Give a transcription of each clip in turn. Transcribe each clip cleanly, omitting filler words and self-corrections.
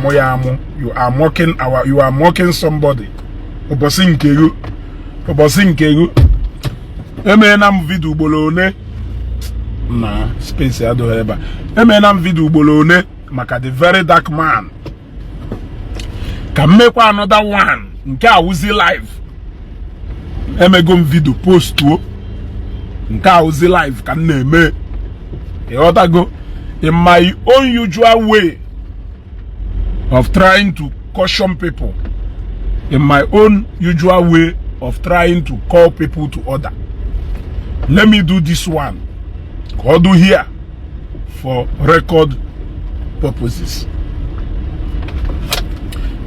amoyamo. You are mocking somebody. Obosinkeru. Emenam video bolone. Nah, space I don't have. Emenam video bolone. Maka the Verydarkman. Can make another one. Nka uzi live. Emegom video post to. Nka uzi live can name. E ought go in my own usual way of trying to caution people. In my own usual way of trying to call people to order. Let me do this one. I'll do here for record purposes.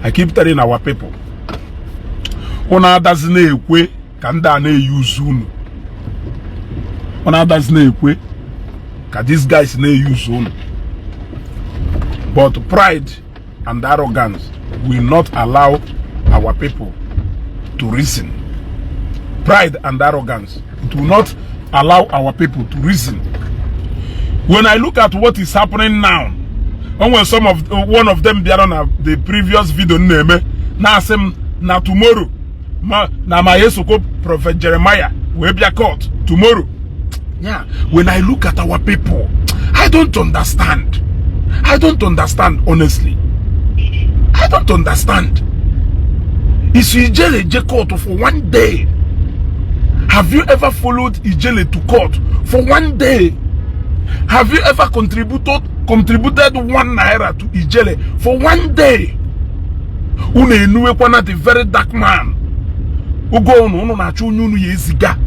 I keep telling our people, ona doesn't ekwe kanda na use unu. Ona doesn't ekwe ka these guys na use unu. But pride and arrogance will not allow our people to reason. Pride and arrogance do not allow our people to reason. When I look at what is happening now, and when one of them be on the previous video name, now some na tomorrow, na my Yesoko Prophet Jeremiah will be a court tomorrow. Yeah. When I look at our people, I don't understand. I don't understand, honestly. I don't understand. Is Ijele court for one day? Have you ever followed Ijele to court for one day? Have you ever contributed 1 naira to Ijele for one day? Une kwana the Verydarkman. Ugo ono na chunu yeziga.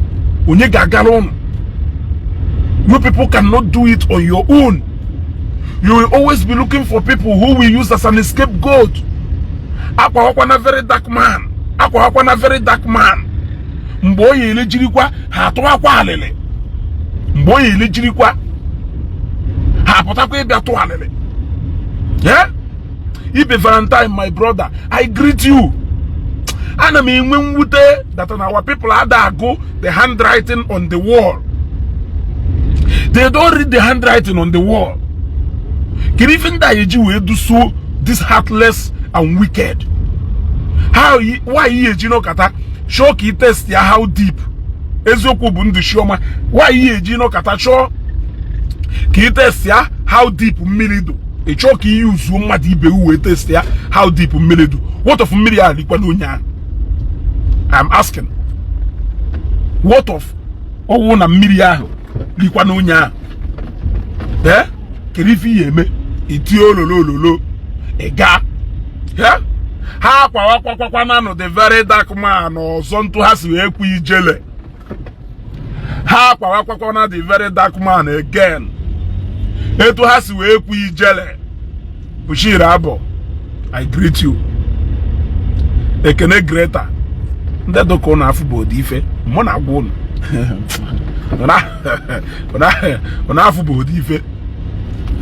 Onye gagalo. You people cannot do it on your own. You will always be looking for people who will use as an scapegoat. Akwa wakwana Verydarkman. Akwa wakwana Verydarkman. Mboye ile jirikwa hatuwa kwa alele. Mboye ile jirikwa hapotakwe bia to alele. Yeah? Ibe Valentine, my brother, I greet you. And I mean when we that on our people had go the handwriting on the wall. They don't read the handwriting on the wall. Can even that you do so this heartless and wicked? Why you know kata show ki test ya how deep ezoko bundu shoma why you know kata show ki test ya how deep mmirido e show ki use mmadụ ibe uwe test ya how deep mmirido what of mmiri a likwa n'onya I'm asking what of owo na mmiri ahụ likwa n'onya eh kirifi yeme iti ololololo ega yeah. Ha kwa nano the Verydarkman ọzọ ntụ ha si ekwu Ijele. Ha kwa na the Verydarkman again. Etu ha si ekwu Ijele. Ushiri abo. I greet you. Ekene Greta. Nde doko na afu bodi ife. Mo na agwo unu. Ona afu bodi ife.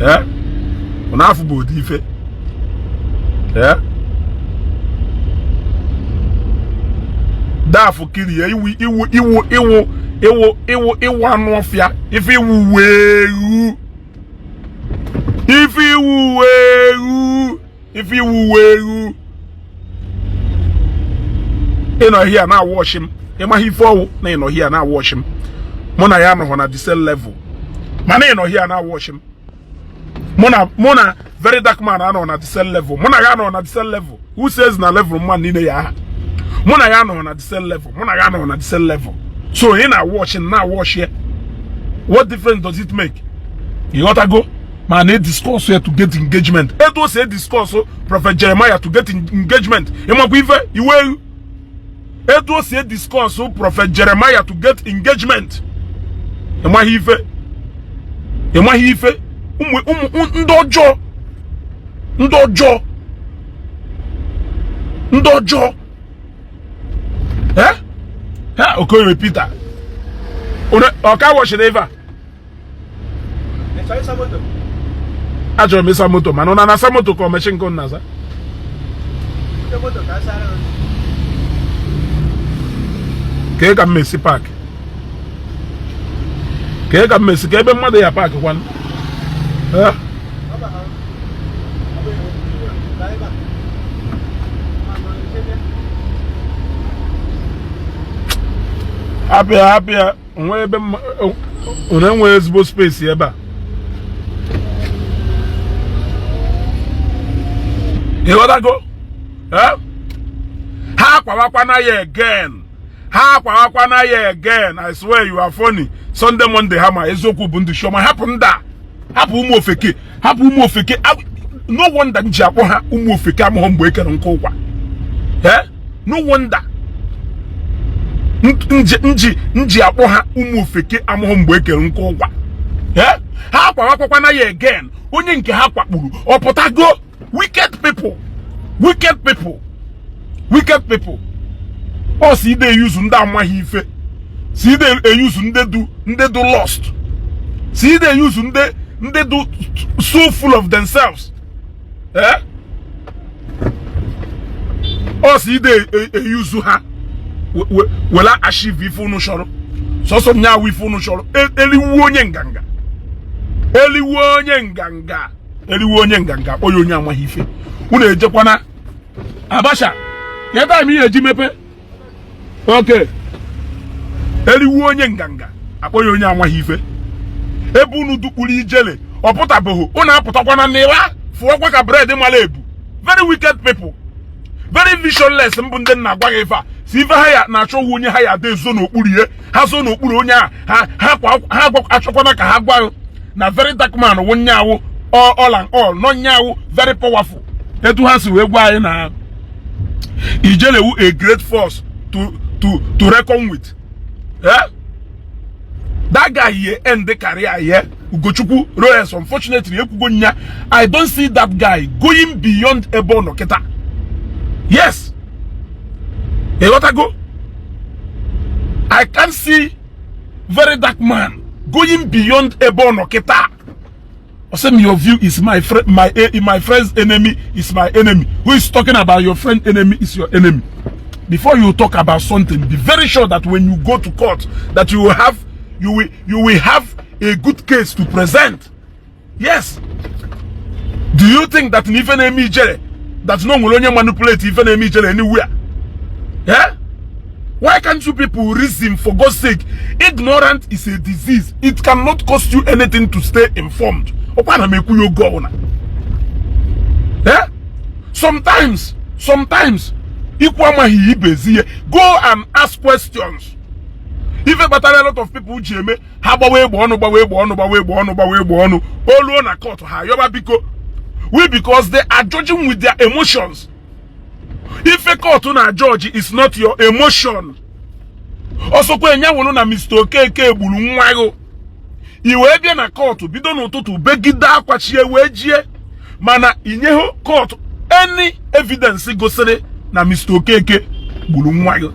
Eh? Ona afu bodi ife. Eh? Dafu kiri iwu anu ofia if iwu weru ino here na wash him ema hifo na ino here na wash him mona ya no na the same level mana ino here na wash him mona Verydarkman na the same level mona ya no na the same level who says na level man ni ya Mona ya no na the same level. Mona ya no na the same level. So in a watching now wash here. What difference does it make? You gotta go. Man, they discourse here to get engagement. It was a discourse Prophet Jeremiah to get engagement. It was a discourse Prophet Jeremiah to get engagement. Ndojo. Eh? Okay, repeat that. Okay, watch it ever. Ajo mesa moto man ona na sa moto ko machine gun na sa. Ke ka Messi park. Ke ka Messi ke be mmadu ya park kwan. Eh? Happy. Unwe ezigbo space ebe a. You wanna go? Ha kwawakwana ye again. I swear you are funny. Sunday, Monday, hama ezoku bundu shoma. Happen da. Hapu umu ofeke. No wonder nji akpo ha umu ofeke amoho mgbe ekere nko kwa. No wonder. Nji akpo ha umu ofeke amoho mgbe ekere nko kwa. Ha kwawakwana ye again. Onye nke ha kwakpuru. Opotago. Wicked people. Oh, see they use nda amaghị ife. See they use nde do lost. See they use nde do so full of themselves. Oh, see they use ha. Wela achieve ifu no shoro. So nya wifu no shoro. Eliwu onye nganga. Oyo onye amaghị ife. Unu ejekwana Abasha. Yeta mi eji mepe. Okay. Eliwu onye nganga. Akpoyo onye amaghị ife. Ebe unu dukpuru ijele. Oputaboho. Unu aputakwana n'iwa. Fuokwa ka bread malebu. Very wicked people. Very visionless mbụ ndị nna agwa gị ife a. Si ife ha ya na-achọ onye ha ya de zo n'okpuru ihe. Ha zo n'okpuru onye a. Ha achọkwana ka ha gwa na Verydarkman wonye awo all and all. No nyawo very powerful. Etu ha si wee gwa anyị na ijelewu a great force to reckon with. That guy here end the career here. Ugochukwu Royals, unfortunately, I don't see that guy going beyond Ebo Noketa. Yes. I can't see Verydarkman going beyond Ebo Noketa. Your view is my friend's enemy is my enemy. Who is talking about your friend enemy is your enemy. Before you talk about something, be very sure that when you go to court, that you will have a good case to present. Yes. Do you think that even enemy that no will only manipulate even enemy anywhere? Yeah? Why can't you people reason, for God's sake? Ignorance is a disease. It cannot cost you anything to stay informed. Sometimes go and ask questions. If a lot of people because they are judging with their emotions. If a court on judge is not your emotion, also na mistake bulu nwago. Iwe bia na court bido n'ụtụtụ begida akwachie wee jie mana inyeho court any evidence gosiri na Mr. Okeke gburu nwa ya.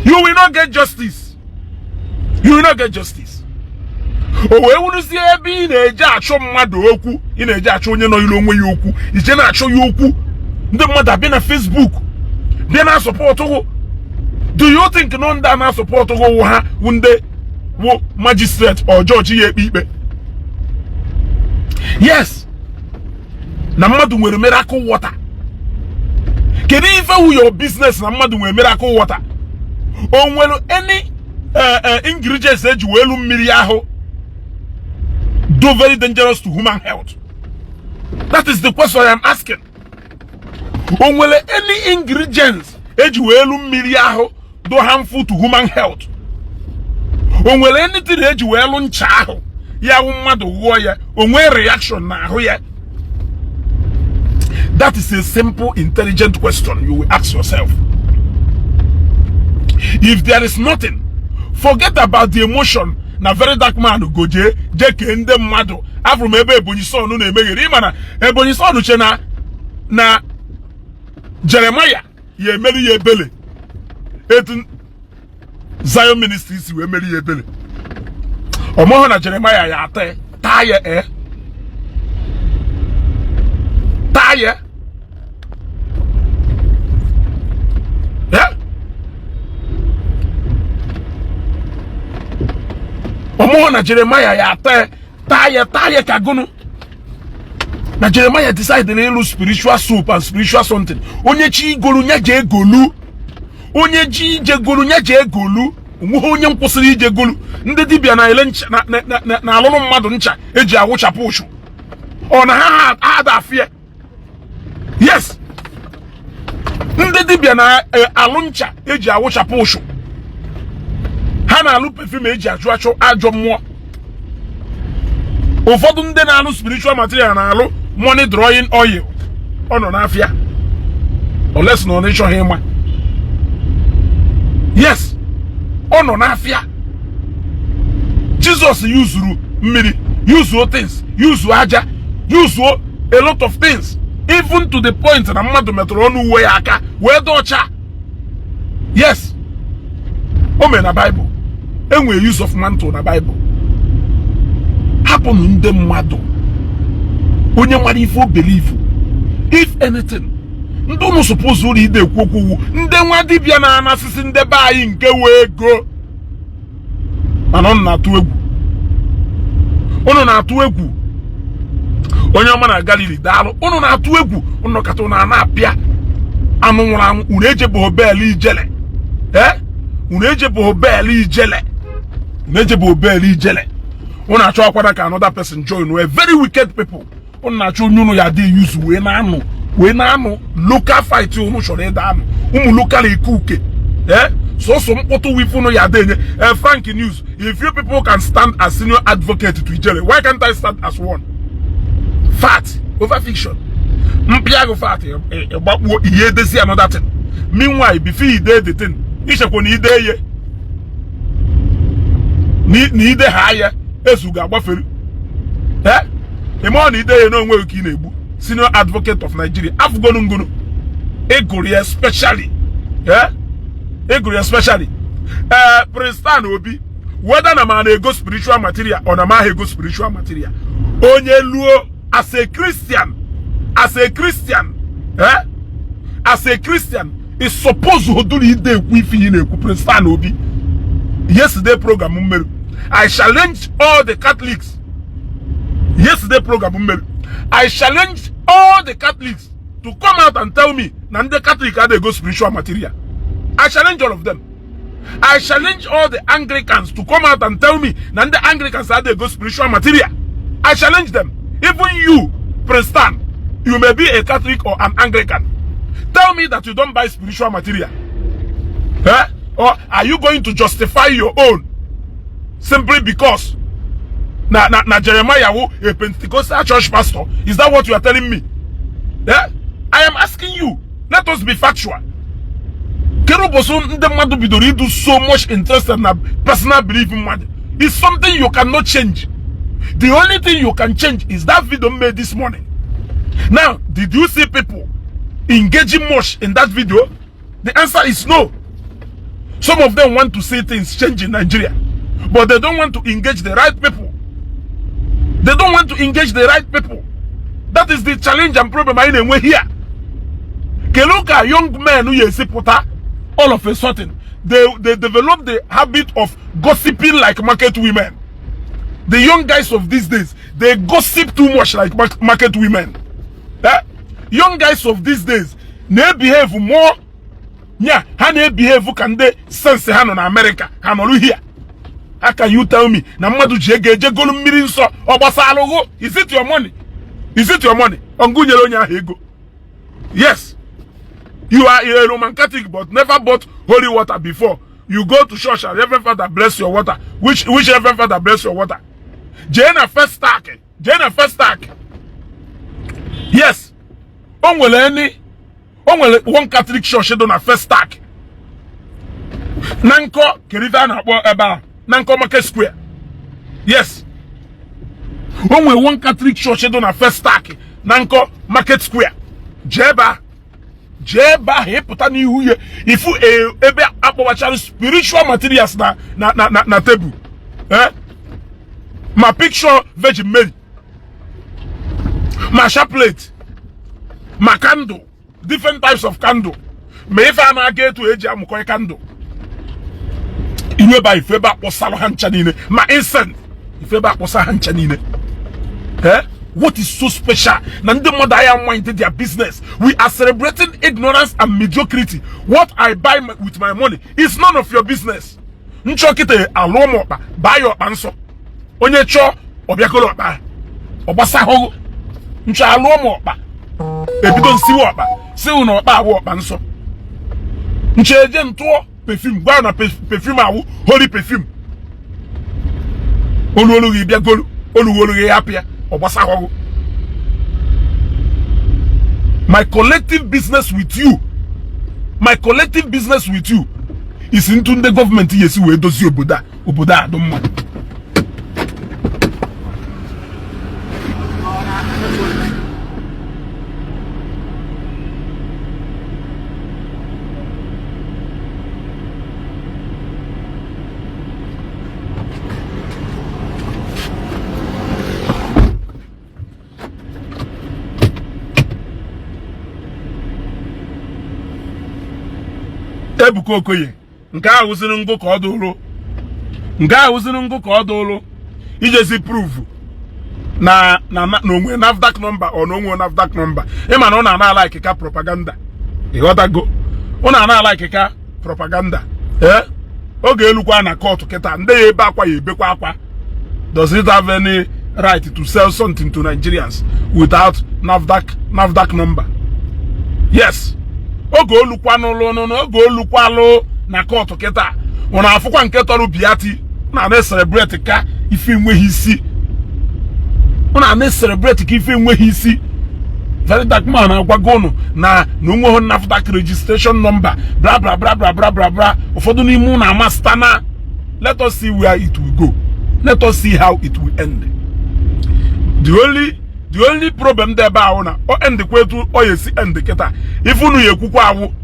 You will not get justice. O wee wuruzie ebe ị na-eje achọ mmadụ okwu, ị na-eje achọ onye nọ ilu onwe ya okwu, ije na-achọ ya okwu. Ndị mmadụ abịa na Facebook bịa na support go. Do you think no ndị na support go ha wunde wo magistrate or judge ye ikpe? Yes. Na mmadụ nwere miracle water. Kedu ife wu your business na mmadụ nwere miracle water? O nwere any ingredients eji welu mmiri ahụ do very dangerous to human health? That is the question I am asking. O nwere any ingredients eji welu mmiri ahụ do harmful to human health? O nwere anything eji welu ncha ahụ ya mmadụ wuo ya o nwere reaction na ahụ ya? That is a simple, intelligent question you will ask yourself. If there is nothing, forget about the emotion. Na Verydarkman goje jeke nde mmadu afrom ebe Ebonyi son na emeghere imana Ebonyi son che na Jeremiah ye emeri ye ebele etu Zion Ministries we emeri ye ebele omoho na Jeremiah ya ate taye taye omo na Jeremiah ya taye kagunu. Na Jeremiah decided to lose spiritual soup and spiritual something. Onye chi golu nya je golu. Onye ji je golu nya je golu. onwe onye nkwụsịrị ije golu ndị dibia na ele ncha na alụrụ mmadụ ncha eji awụchapụ ụchụ ọ na ha ada afie. Yes, ndị dibia na alụ ncha eji awụchapụ ụchụ ha na-alụ perfume eji achụ ajọ mmụọ. Ụfọdụ ndị na-alụ spiritual material na-alụ money drawing oil ọ nọ n'afịa oles na ọ na-ịchọghị ịma. Yes, ọ nọ n'afịa. Jesus yuzuru mmiri, yuzuo things, yuzuo aja, yuzuo a lot of things, even to the point na mmadụ metụrụ ọnụ uwe ya aka wee dị ọcha. Yes, o mere na Bible enwere use of mantle na Bible. Hapụnụ ndị mmadụ onye nwere ife o believe. If anything, ndị ụmụ suppose ụlọ ide ekwu okwu ndị nwa dibịa na-anasịsị ndị be anyị nke wee go. Mana unu na-atụ egwu. Unu na-atụ egwu. Onye ọma na Galili daalụ. Unu na-atụ egwu. Unu kata unu na-apịa anụ nwụrụ anwụ. Unu ejebe obele ijele. Unu ejebe obele ijele. Unu ejebe obele ijele. Unu achọ akwada ka another person join. We very wicked people. Unu na-achọ onye unu ya dị use wee na-anụ local fight unu chọrọ ịda anụ. Ụmụ local ikuke. So mkpọtụ wifu unu ya dị enye. Frank News, if you people can stand as senior advocate to ijele, why can't I stand as one? Fact over fiction. Mpiago fact gbakpuo ihe edezi another thing. Meanwhile, before you did the thing, ishekwo na ide ye. Ni ide ha ya ezu ga-agbafere. Emo na ide ye no nwe ka ị na-egbu. Senior advocate of Nigeria. Afugonu ngunu. Egori especially. Egori especially. Prestan Obi, whether na man ego spiritual material or na man ego spiritual material. Onye luo as a Christian, as a Christian is supposed to do the wifi in a Prestan Obi. Yesterday program ummeru. I challenge all the Catholics. Yesterday program ummeru. I challenge all the Catholics to come out and tell me na the Catholic had go spiritual material. I challenge all of them. I challenge all the Anglicans to come out and tell me that the Anglicans had go spiritual material. I challenge them. Even you, Preston, you may be a Catholic or an Anglican. Tell me that you don't buy spiritual material. Or are you going to justify your own simply because na Jeremiah, a Pentecostal church pastor? Is that what you are telling me? I am asking you. Let us be factual. Do so much interest in personal belief in man. It's something you cannot change. The only thing you can change is that video made this morning. Now, did you see people engaging much in that video? The answer is no. Some of them want to see things change in Nigeria, but they don't want to engage the right people. They don't want to engage the right people. That is the challenge and problem I we're here. Keloka young men who you see Pota, all of a sudden they develop the habit of gossiping like market women. The young guys of these days, they gossip too much like market women. Young guys of these days, they behave more. Yeah, how they behave can they sense hand on America? How here? How can you tell me? Is it your money? Is it your money? Yes. You are a Roman Catholic but never bought holy water before. You go to church and Reverend Father bless your water. Which Reverend Father bless your water? Jena first stack. Jena first stack. Yes. Only one Catholic church don't have first stack. Nanko Kerivana Eba Nanko Market Square. Yes. Only one Catholic church don't have first stack. Nanko Market Square. Jeba heputani huye ifu ebe akpọwachara spiritual materials na table. My picture Virgin Mary, my chaplet, my candle, different types of candle. Me if I get to age am koy candle. Iwe ba ife ba kposalo hancha nine. My incense ife ba kposa hancha nine. What is so special? Nande mother I am minded their business. We are celebrating ignorance and mediocrity. What I buy with my money is none of your business. nchọ kịta alụ ụmụ ọkpa baa ya ọkpa nsọ onye chọọ ọbịakọrọ ọkpa ọgbasa ahụhụ nchọ alụ ụmụ ọkpa ebido nsiwe ọkpa siwu na ọkpa awụ ọkpa nsọ nchọ eje ntụọ perfume gwa na perfume awụ holy perfume olu gị bịa golu olu gị hapịa ọgbasa ahụhụ. My collective business with you is into the government yesi we dozi obodo a do mma. Ebuka Okoye nke ahụ ziri ngụ ka ọ dụrụ ijezi prove na onwe NAFDAC number ọ na onwe NAFDAC number ịma na ọ na-ana ikika propaganda ịghọtago ọ na-ana ikika propaganda oge elukwa na court kịta ndị ya ebe akwa ya ebekwa akwa. Does it have any right to sell something to Nigerians without NAFDAC number? Yes. Oge olukwa alụ na court kịta ọ na-afụkwa nke tọrọ biati na celebrate ka ife enweghị isi Verydarkman na-agwago unu na onweghị NAFDAC registration number bla bla bla bla bla bla bla. Ụfọdụ n'ime unu amasta na let us see where it will go. Let us see how it will end. The only problem there ba na o end kwetu o yesi end keta if unu yekwukwa awu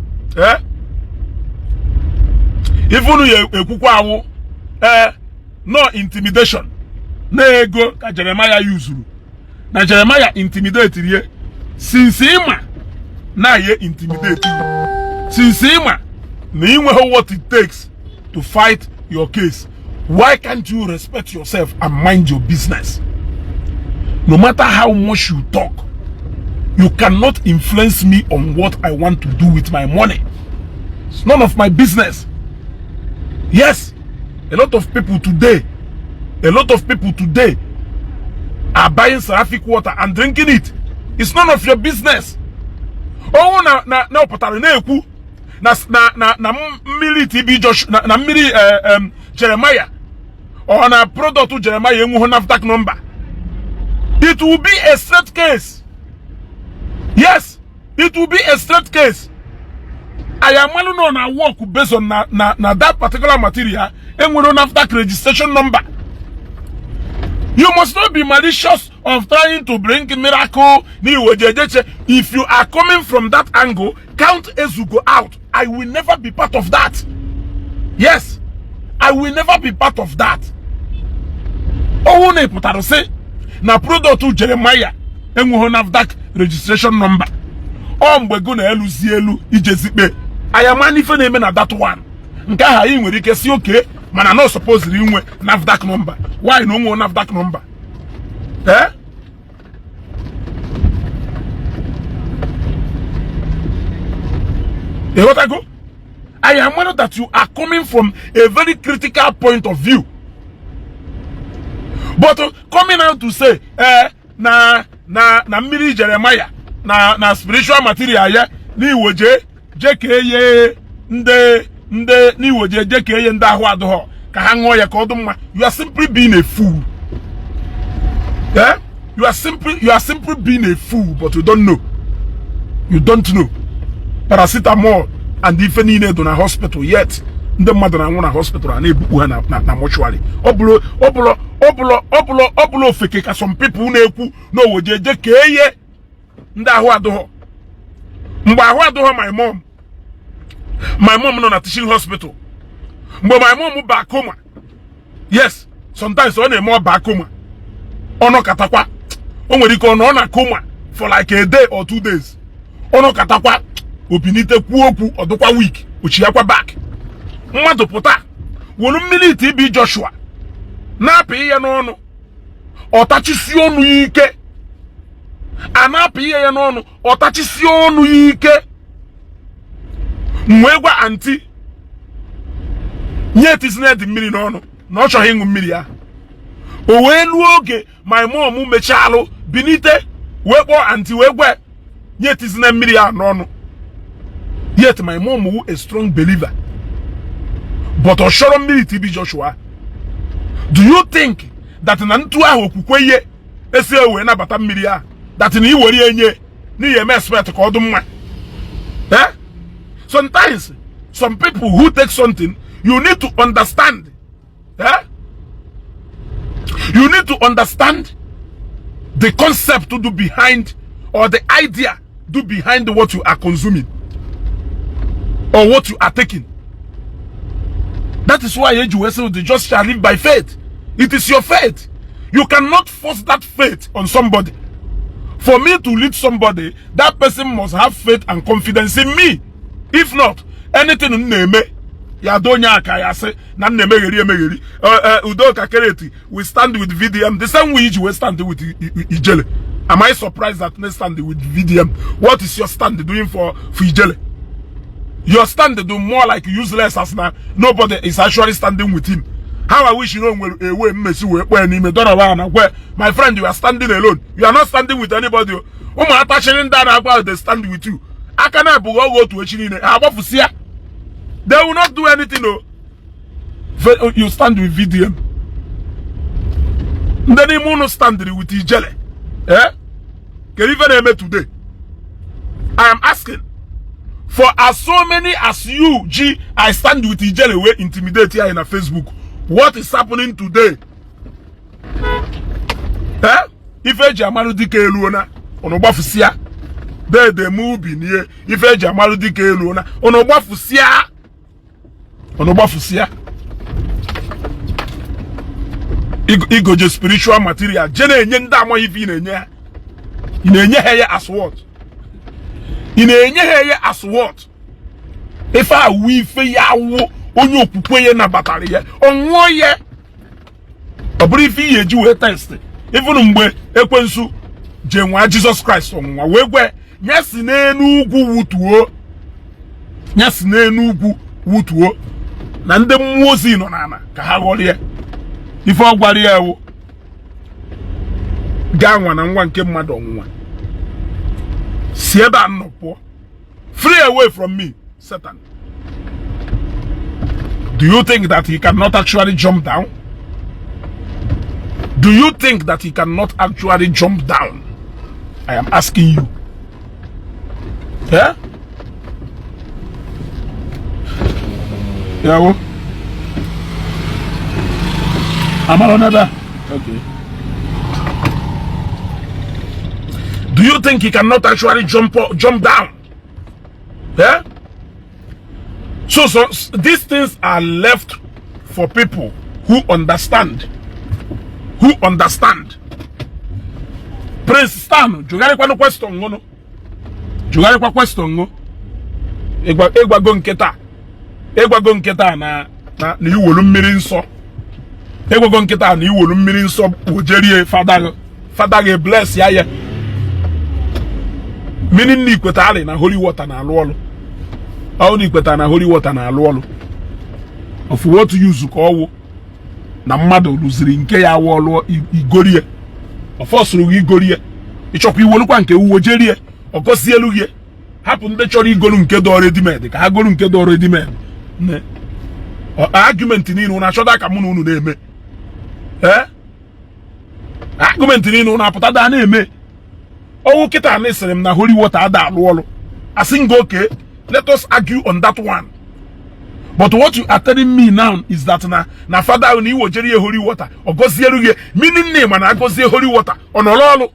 no intimidation na ego ka Jeremiah usuru na Jeremiah intimidate rie since ima na ye intimidate since ima na inwe what it takes to fight your case. Why can't you respect yourself and mind your business? No matter how much you talk, you cannot influence me on what I want to do with my money. It's none of my business. Yes, a lot of people today are buying Seraphic water and drinking it. It's none of your business. Oh, na opatara na ekwu na mmiri TB Josh na mmiri Jeremiah or na product to Jeremiah enwu NAFDAC number. It will be a straight case. Yes, it will be a straight case. I am well known na work based on na that particular material and we don't have that registration number. You must not be malicious of trying to bring miracle. If you are coming from that angle, count as you go out. I will never be part of that. Yes, I will never be part of that. Oh, ne putaro say na product to Jeremiah enwe NAFDAC registration number. Mgbe go na eluzi elu ijezikpe. I am manife na eme na that one. Nke aha yi nwere ike si okay, mana no suppose ri nwe NAFDAC number. Why no nwe NAFDAC number? What I go? I am aware that you are coming from a very critical point of view. But coming out to say, na mmiri Jeremiah, na spiritual material ya, ni woje, jekeye, ni woje, jekeye nda ahụ adụghọ, ka ha ṅụọ ya ka ọ dị mma. You are simply being a fool. You are simply being a fool, but you don't know. You don't know. Paracetamol and ife niile do na hospital yet. Ndị mmadụ na-anwụ na hospital a na-ebukpu ha na mortuary. Ọ bụla ofeke ka some people na-ekwu na owojeje ka eye ndị ahụ adụghọ. Mgbe ahụ adụghọ my mom nọ na teaching hospital. Mgbe my mom ba coma. Yes, sometimes ọ na-eme ọ ba coma. Ọ nọkatakwa. O nwere ike ọ nọ na coma for like a day or 2 days. Ọ nọkatakwa opinite kwuo okwu ọdụkwa week ochiyakwa back. Mmadụ pụta wolu mmiri TB Joshua na-apị ihe n'ọnụ ọtachisi ọnụ ike na-apị ihe n'ọnụ ọtachisi ọnụ ike. Mwe gwa anti Yet is not the million on, not showing Milia. O when woke my mom mechalo binite webo anti webe. Yet is not Milia no. Yet my mom who a strong believer. But Oshoro militi be Joshua. Do you think that Nantua Okukweye Esewe na bata Milia that in Iwori enye ni expect called them? Eh? Sometimes some people who take something, you need to understand. Eh? You need to understand the concept to do behind, or the idea do behind what you are consuming or what you are taking. That is why you say the just shall live by faith. It is your faith. You cannot force that faith on somebody. For me to lead somebody, that person must have faith and confidence in me. If not, anything neme ya donya akaya say na neme megeri udo kakereti we stand with VDM the same way you stand with Ijele. Am I surprised that they stand with VDM? What is your stand doing for Ijele? Your stand do more like useless as now nobody is actually standing with him. How I wish you know where my friend, you are standing alone. You are not standing with anybody. They stand with you. I cannot go to a chin. They will not do anything. No. You stand with VDM. Then you will stand with Ijele. Eh? Can even me today? I am asking for as so many as you, G, I stand with Ijele. We intimidate here in a Facebook. What is happening today? Eh? If a Jamalu dike luona, onobafusia. There they move in here. If a Jamalu dike luona, onobafusia. Onobafusia. Ego je spiritual material. Jene nyenda mo hivi nenye. Inenye heye as what? Inenye heye as what? If I we fe yawo onye okpukwe na batari ye onwo ye obrifi ye ji we test even mgbe ekwensu je nwa Jesus Christ onwa we gwe nyasi n'enu ugwu wutuo nyasi n'enu ugwu wutuo na ndị mmụọ ozi nọ n'ana ka ha ghọlie ife ọgwari ya wo ga nwa na nwa nke mmadụ onwa si ebe a nnọpụ free away from me Satan. Do you think that he cannot actually jump down? Do you think that he cannot actually jump down? I am asking you. Yeah? Yeah. Am I on that? Okay. Do you think he cannot actually jump down? Yeah? So these things are left for people who understand. Who understand. Prince Stan, jugare kwa no question ngono. Jugare kwa question ngo. Egwa go nketa. Egwa go nketa na iwolu mmiri nsọ. Egwa go nketa na iwolu mmiri nsọ ojerie father ge bless ya ya. Meaning ni kwetale na holy water na alu olu. Only kweta na holy water na alu olu. Of what use ka owo na mmadu luziri nke ya awu igorie. Of us ru igorie. Ichopu iwolukwa nke uwo jerie. Ogosi elugie. Happen ndị chọrọ igolu nke do already made ka ha golu nke do already made. Ne. Argument ni unu na choda ka mu na unu na-eme. Eh? Argument ni unu na pụta da na-eme. Owo kita na sere m na holy water ada alu olu. Asing okay. Let us argue on that one. But what you are telling me now is that na father when you jerry holy water or gozi elugie meaning name and I gozi holy water on ololo.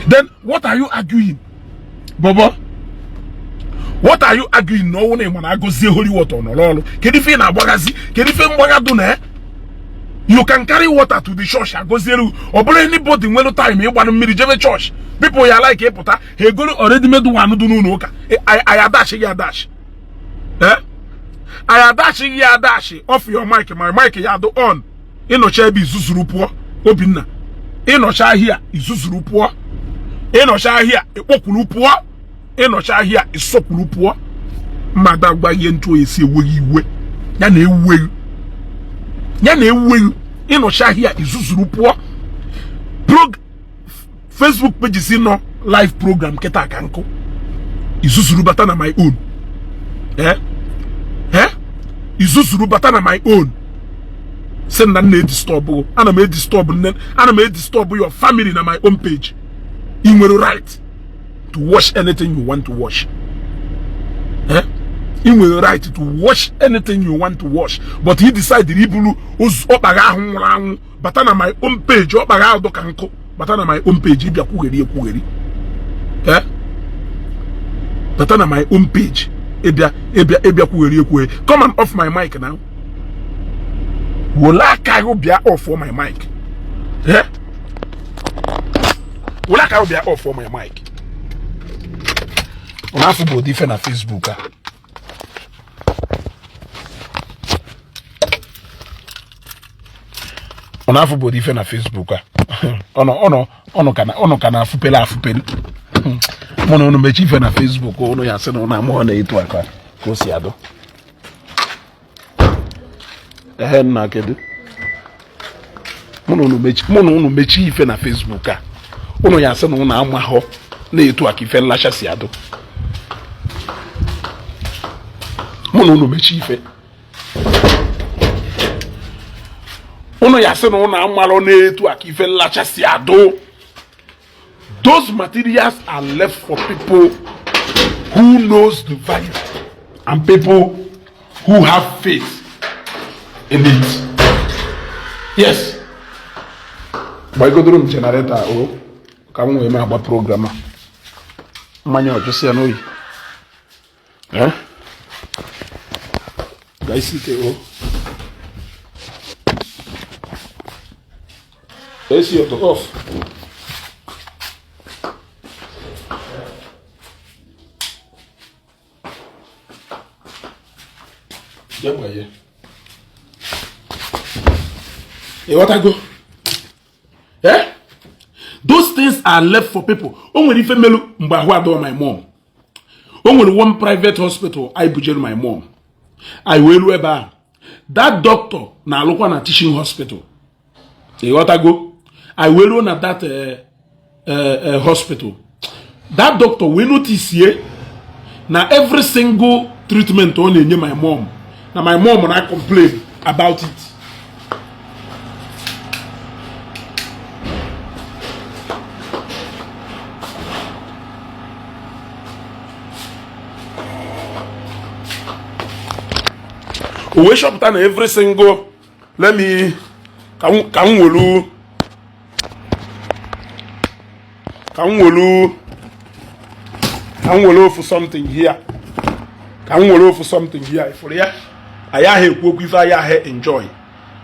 Then what are you arguing? Bobo? What are you arguing? No name and I gozi holy water on ololo. Kedife na bagazi, kedife mbagadu ne? You can carry water to the church and go zero or anybody when no time you want to meet the church. People are like Epota, he go already made one do no. I dash. Eh? I dash off your mic, my mic ya do on. Ino chabi zuzurupo, obina. Ino cha here is zuzurupo. Ino cha here, ekokulupo. Ino cha here is sokulupo. Madagba yentu esi we. ya na ewu ịnọcha ahịa izuzuru pụọ Facebook pages no live program keta ka nkụ izuzuru bata na my own izuzuru bata na my own say na disturb ana m disturb your family na my own page. You have right to watch anything you want to watch. You have right to watch anything you want to watch. But he decided Ibulu was but on my own page, but on my own page, but on my own page, come on off my mic now. Will I be off for my mic? Will I be off for my mic? On a football different na Facebook. On a football different na Facebook. Ono kana fupela. Mono no mechi fe na Facebook. Ono ya se no na mo na itu aka. Ko si ado. Na kedu. Mono no mechi fe na Facebook. Ono ya se no na ama ho na itu aka fe nlacha si ado. Mono no mechi fe. Ono ya se no na amalo na itu aka fe nlacha si ado. Those materials are left for people who knows the value and people who have faith in it. Yes. By go room generator oh come we ma about programmer. Manyo just say no. Guys see oh. AC auto off. Yeah. Hey, what I go? Those things are left for people. Only if my mom. Only one private hospital I budget my mom. I will weba. That doctor na look on a teaching hospital. Hey, what I go? I will run at that hospital. That doctor will notice here. Now every single treatment only near my mom. Now my mom and I complain about it. We shop down every single. Let me can we for something here. Can we for something here for here? I enjoy.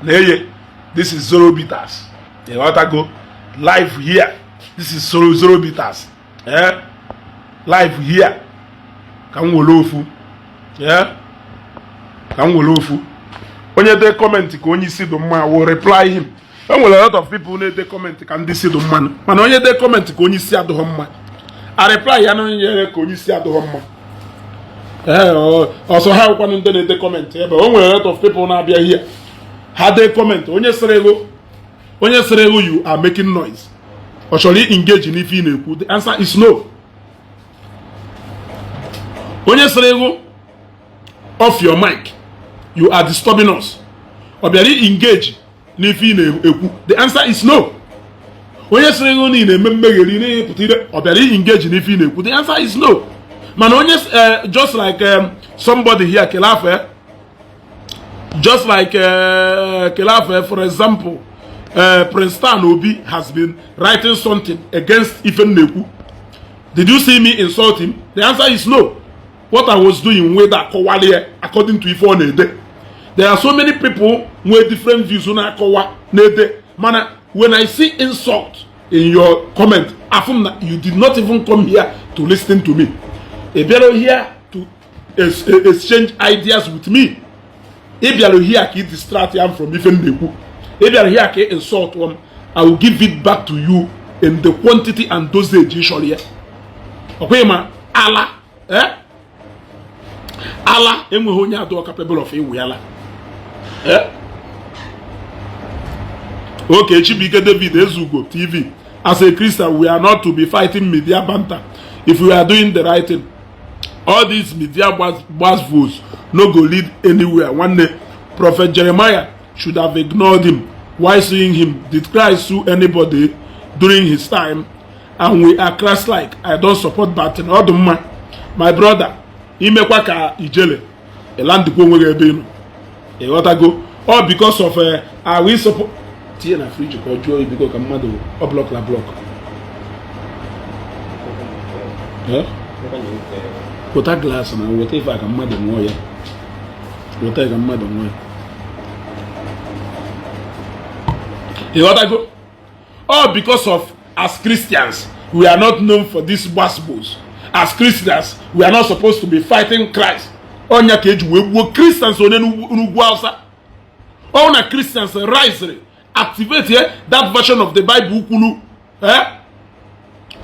This is 0 bitters. You want to go live here? This is 0 bitters. Live here. Can we lofu? Can we lofu? When you dey comment, when you see the man, will reply him. When a lot of people need the comment, can they see the man? But when you dey comment, when you see the home, I reply. You know, when you see the home. Also, how one in the comment? But when a lot of people now be here, how they comment? When you say you are making noise, or shall you engage in if you know? The answer is no. When you say off your mic, you are disturbing us. Or be engage if you know? The answer is no. When you say or be engage in if you know? The answer is no. Man, just like somebody here, Kelafe, just like Kelafe, for example, Prince Obi has been writing something against Ifen Neku. Did you see me insult him? The answer is no. What I was doing with that Kowale, according to Ifon Nede. There are so many people with different views on Akowa Nede. Man, when I see insult in your comment, I affirm that you did not even come here to listen to me. If you're here to exchange ideas with me, if you're here to distract him from even Neku, if you're here to insult him, I will give it back to you in the quantity and dosage usually. Okay, man, Allah, Allah, capable of a Okay, Chibike David Ezugo TV. As a Christian, we are not to be fighting media banter. If we are doing the right thing, all these media votes no go lead anywhere. One day, Prophet Jeremiah should have ignored him. Why suing him? Did Christ sue anybody during his time? And we are Christ-like. I don't support that. My brother, imekwa ka ijele land go nwere ebe inu. E ghọta go. All because of are we support tie na fridge ko joy because ka mmadu o block la block. Water glass na whatever ka mmadu nwo ya. Water ka mmadu nwo ya. E ghọta go. All because of as Christians we are not known for these gospels. As Christians, we are not supposed to be fighting Christ. Onya keji we Christians one n'ugwu Hausa. All na Christians rise, activate that version of the Bible kulu,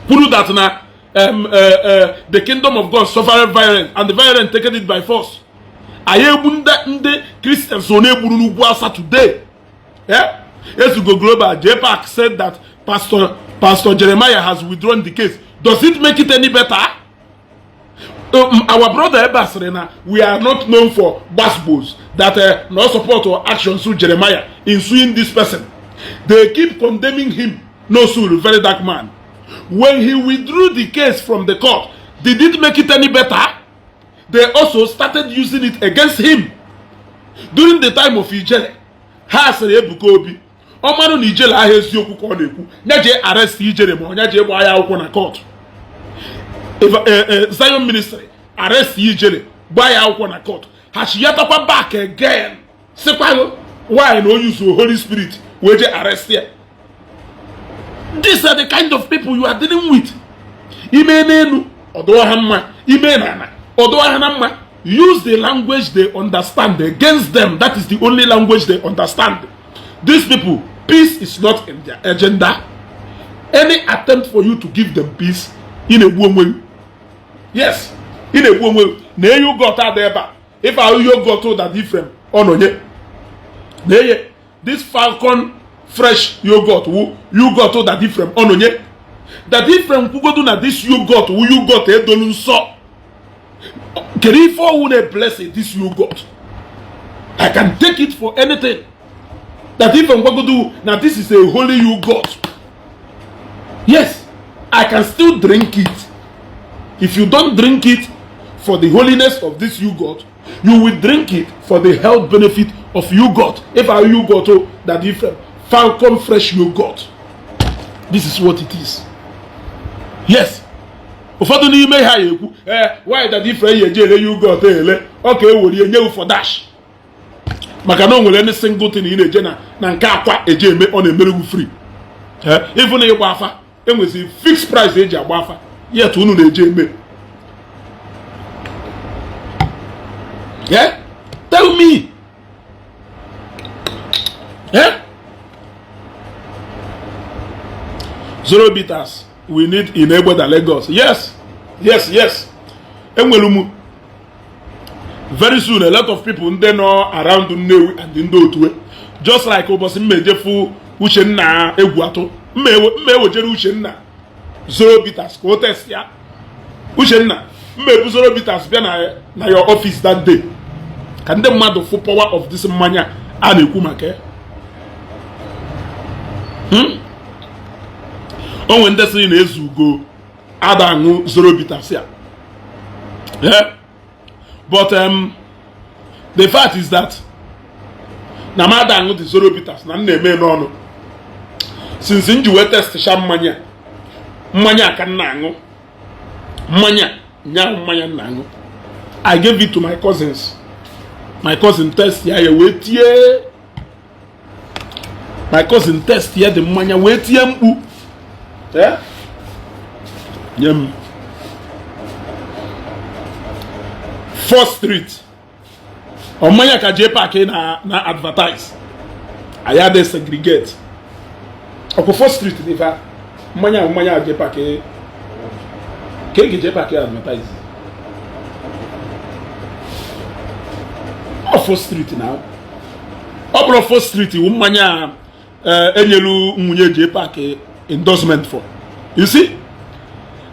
kulu that na the kingdom of God suffered violence and the violent taken it by force. Ayebunda nde Christians one eburu n'ugwu Hausa today. Yes, to go global. JPAC said that Pastor Jeremiah has withdrawn the case. Does it make it any better? Our brother Ebasrena, we are not known for gospels that no support or action through Jeremiah in suing this person. They keep condemning him. No soul, very dark man. When he withdrew the case from the court, did it make it any better? They also started using it against him. During the time of Ijele, Hasere Bukobi, Omanu Nijele ahezi okwu ka ọ na-ekwu nyaje arrest Ijele ma nyaje gba ya akwụkwọ na court. Zion ministry arrest Ijele gba ya akwụkwọ na court. Hashiyatakwa back again. Sekwayo why no use the Holy Spirit we je arrest here. These are the kind of people you are dealing with. Ime nenu odo ha mma, ime nana odo ha na mma. Use the language they understand against them. That is the only language they understand. These people, peace is not in their agenda. Any attempt for you to give them peace, in a woman, yes, in a woman, ne you got out there. If I you got to that different, oh no, yeah, this Falcon fresh yogurt, you got to that different, oh no, yeah, that different who go to that this yogurt, who you got a dolun so. Can you for a blessing this yogurt? I can take it for anything. That if I'm going to do now, this is a holy yogurt. Yes, I can still drink it. If you don't drink it for the holiness of this yogurt, you will drink it for the health benefit of yogurt. If I yogurt, that different Falcon fresh yogurt. This is what it is. Yes. Ụfọdụ n'ime ha ekwu why that different yejele yogurt ele okay wori enye for dash. Maka na onwere any single thing ị na-eje na nke akwa eje eme ọ na-emerewu free. Even na ịgba afa enwezi fixed price eji agba afa yet unu na-eje eme. Tell me. Zero bitters we need in Igbo and Lagos. Yes. Enwelumu. Very soon, a lot of people know around Nnewi and Ndi Igbo. Just like Obosi Mmejefu Uchenna Egwato. Mmewojere Uchenna. Zero bitters. Go test ya. Uchenna. Mmebu zero bitters bia na your office that day. Can the mad full power of this mania and ekwu maka? When ndị sị na ezugo adangu zero bitters ya. But the fact is that na madangu the zero bitters na na-eme n'ọnụ. Since nji we test sha mmanya ka nna angu. Mmanya na angu. I gave it to my cousins. My cousin test ya wait here. My cousin test here the mmanya wait here mkpu. Yem. 4th Street. Omanya ka JPAC na advertise. Aya de segregate. Oko 4th Street diva. Omanya JPAC. Ke JPAC advertise. 4th Street now. Obro 4th Street mmanya enyelu nwunye J-Pack endorsement for. You see?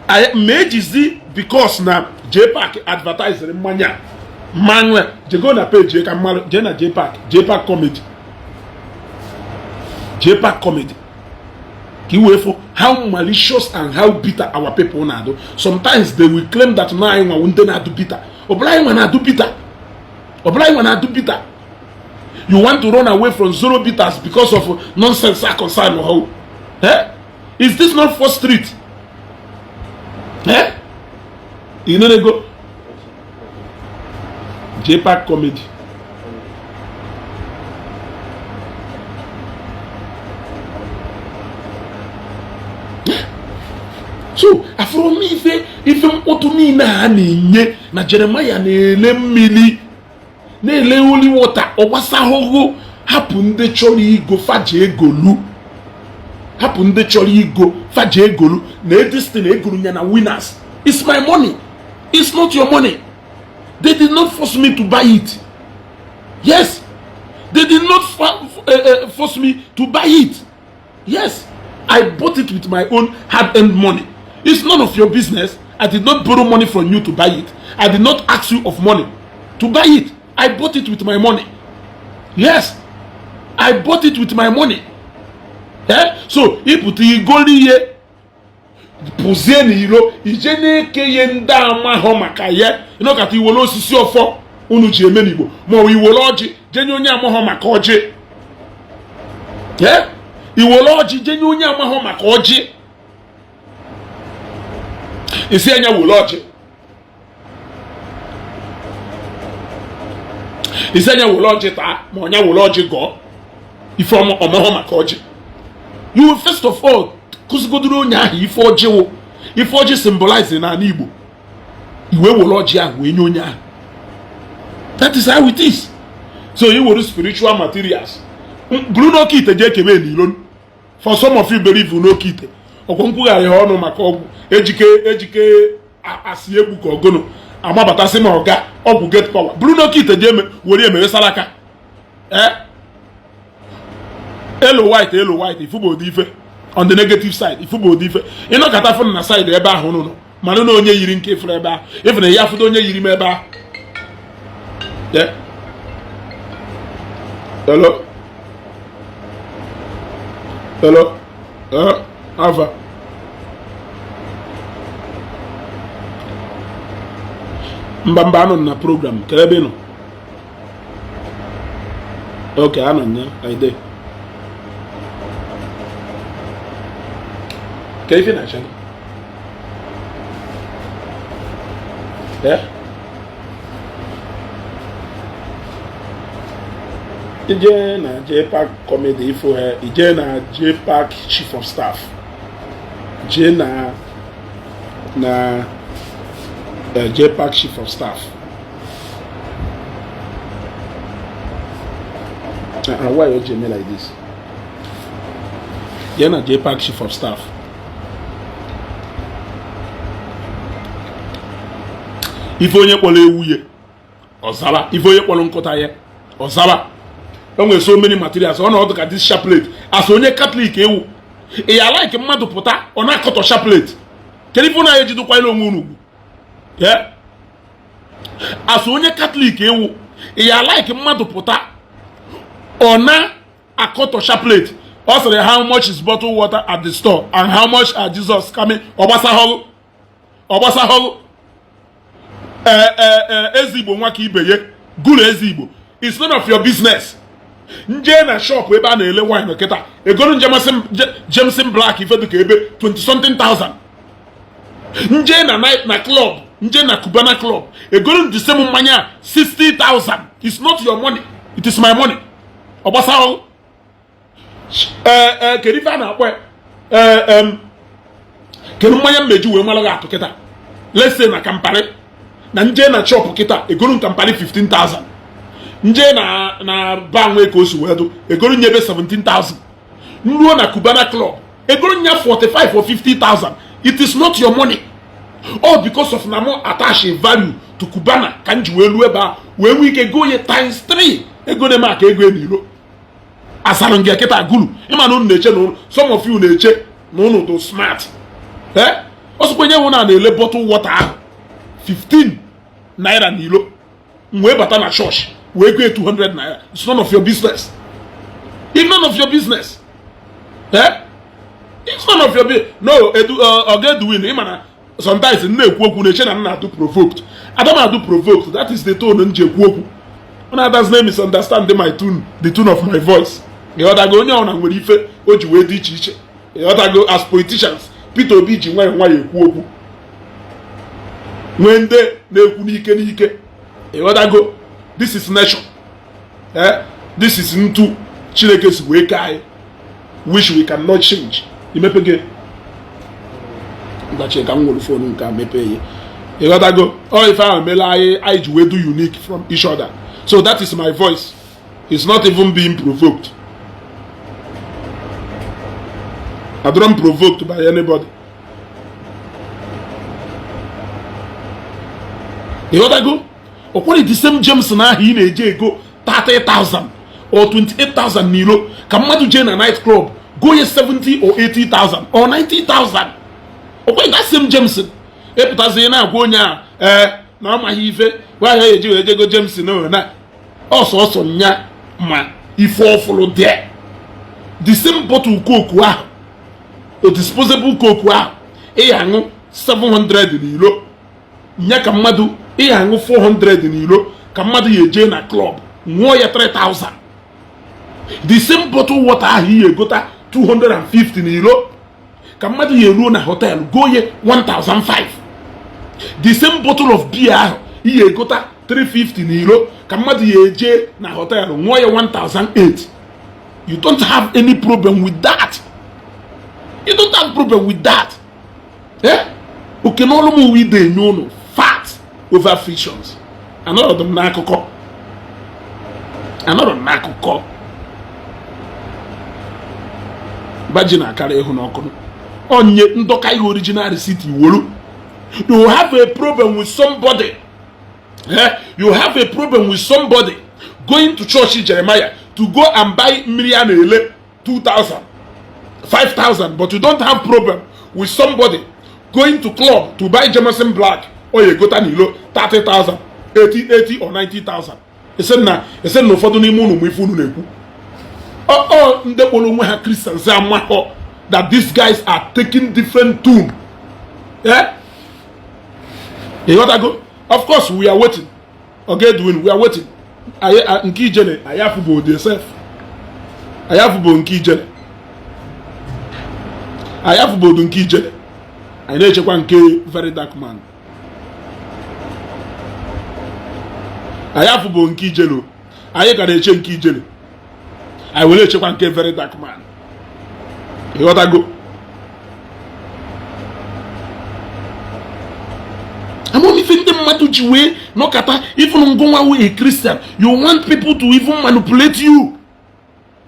I made easy because na J-Pack advertiser mmanya. Manuel, je go na page je na J-Pack comedy. J-Pack comedy. For how malicious and how bitter our people now do. Sometimes they will claim that now I want to do bitter. Obliging when I do bitter. Obliging when I do bitter. You want to run away from zero bitters because of nonsense concern or how? Eh? Is this not 4th Street? Eh? You know they go J-Pack comedy. So, after me, if autonomy na nye na Jeremiah na-ele mmiri na-ele holy water ọgbasa hoho hapụ ndị chọrọ igo faje egolu hapụ ndị chọrọ igo faje egolu na edestin egolu nya na winners. It's my money. It's not your money. They did not force me to buy it. Yes. They did not force me to buy it. Yes. I bought it with my own hard-earned money. It's none of your business. I did not borrow money from you to buy it. I did not ask you of money to buy it. I bought it with my money. Yes. I bought it with my money. Eh? So, if you go here, Puzeni, you know, Ijene Kayenda Mahomaka, yeah, you know, that you will also see your for Unuji Menibo. More you will lodge Genuina Mahomakoje. Yeah? You will lodge Genuina Mahomakoje. Isiagu will lodge. Isiagu will lodge it, Monya will lodge go. If from Omahomakoje. You will first of all kusigoduru nya Iwaji symbolize na Igbo. Iwe will lodge ya we nyonya. That is how it is. So you will spiritual materials. Bruno kite je kebe nilon. For some of you believe you know kite. Okonkugare hono maka ogwu ejike asiegbu ka ogono amabata se ma oga ogwu get power. Bruno kite je wori emere salaka. Hello white ifubo dife. On the negative side, if you go different, you know, got from the side, the bar, no, Manu, no, you're in cave for a bar. If they have to do your bar, yeah. Hello, Alpha. Mbambano na program, Kerebino. Okay, I know, I did. Can you finish? Yeah? Ije na J-Pack comedy for her. Ije na J-Pack chief of staff. Ije na J-Pack chief of staff. And why you me like this? Ije na J-Pack chief of staff. If onye kwole ewuye ozaba, if onye kwole nkota ye ozaba. Onwe so many materials on all the this chaplet as onye Catholic ewu e ya like mmadu puta ona koto chaplet kelifu na ejidu kwa ile onwunu yeah as onye Catholic ewu e ya like mmadu puta ona akoto chaplet also how much is bottled water at the store and how much are Jesus coming obasa holu ezigbo nwa ka ibeye guru ezigbo. It's none of your business. Nje na shop ebe a na-ele wine keta egoro Jameson Black ifedu ka ebe 20 something thousand. Nje na night na club, nje na Cubana club egoro the same mmanya 60,000. It's not your money, it is my money. Obasa all kerifa na akwe kenu mmanya mmeju we malaga atoketa. Let's say na Kampare na nje na shop kita egoro Kampare 15,000. Nje na banwe ko su wedo egoro nyebe 17,000. Nruo na Cubana club egoro nya 45 or 50,000. It is not your money. All because of namo attach a value to Cubana kanji we lu eba we can go ye times 3 egoro ma ka ego eniro. Asalonge kita gulu. Ima no neche no. Some of you neche no to smart. Also kwenye wona na ele bottle water 15 naira nilo. Mwe bata na church. We go 200 naira. It's none of your business. It's none of your business. It's none of your business. No, oge doing imana sometimes na-ekwu okwu na-eche na na-adu provoked. I don't do provoked. That is the tone nje ekwu okwu. Another's name is understand my tune, the tune of my voice. The other go onye ona nwere ife o ji wee dị iche iche. The other go as politicians. Peter Obi ji nwa ekwu okwu. Nwende na-ekwu n'ike. The other go this is nation. This is into Chineke si wee kai which we cannot change. Imepege ndache ka nwere phone nka mepeye. The other go all if I mela I ji wee do unique from each other. So that is my voice. It's not even being provoked. I don't provoked by anybody. The other go, or what is the same James na he na-eje go 30,000 or 28,000 nilo. Kamadu Jane a nightclub go ye 70 or 80,000 or 90,000. Or what is that same Jameson? Eputazi na go nya na ma hive why you go James no na also nya ma if all follow there. The same bottle coke wa a disposable coke wa yango 700 nilo nya kamadu yango 400 nilo kamadu ye je na club nwo ya 3,000. The same bottle water he go ta 250 nilo kamadu ye ruo na hotel go ye 1,500. The same bottle of beer he go ta 350 nilo kamadu ye je na hotel nwo ye 1,008. You don't have any problem with that. You don't have problem with that. Okay, no more we dey no fat over frictions. Another them nakoko. Another nakoko. Bajina kare ehu n'okono. Onye ndoka ihe original receipt wolu. You have a problem with somebody. You have a problem with somebody going to church in Jeremiah to go and buy million 2,000, 5,000, but you don't have problem with somebody going to club to buy Jameson Black or you go to Nilo 30,000, 80 or 90,000. Esen no fodo ni mu no ifunu neku. Nde polo nwe ha Christians amako that these guys are taking different tune. You got to go. Of course we are waiting. Okay, doing we are waiting. Nki jene ayafubo themself. Ayafubo nki jene. Ayafubo nki jene. I na-echekwa nke Verydarkman. Ayafubo nki jene. Aye ka na-eche nki jene. I will echekwa nke Verydarkman. You got to go. I'm only thinking Matujiwe, no kata, even Ngongwa a Christian. You want people to even manipulate you.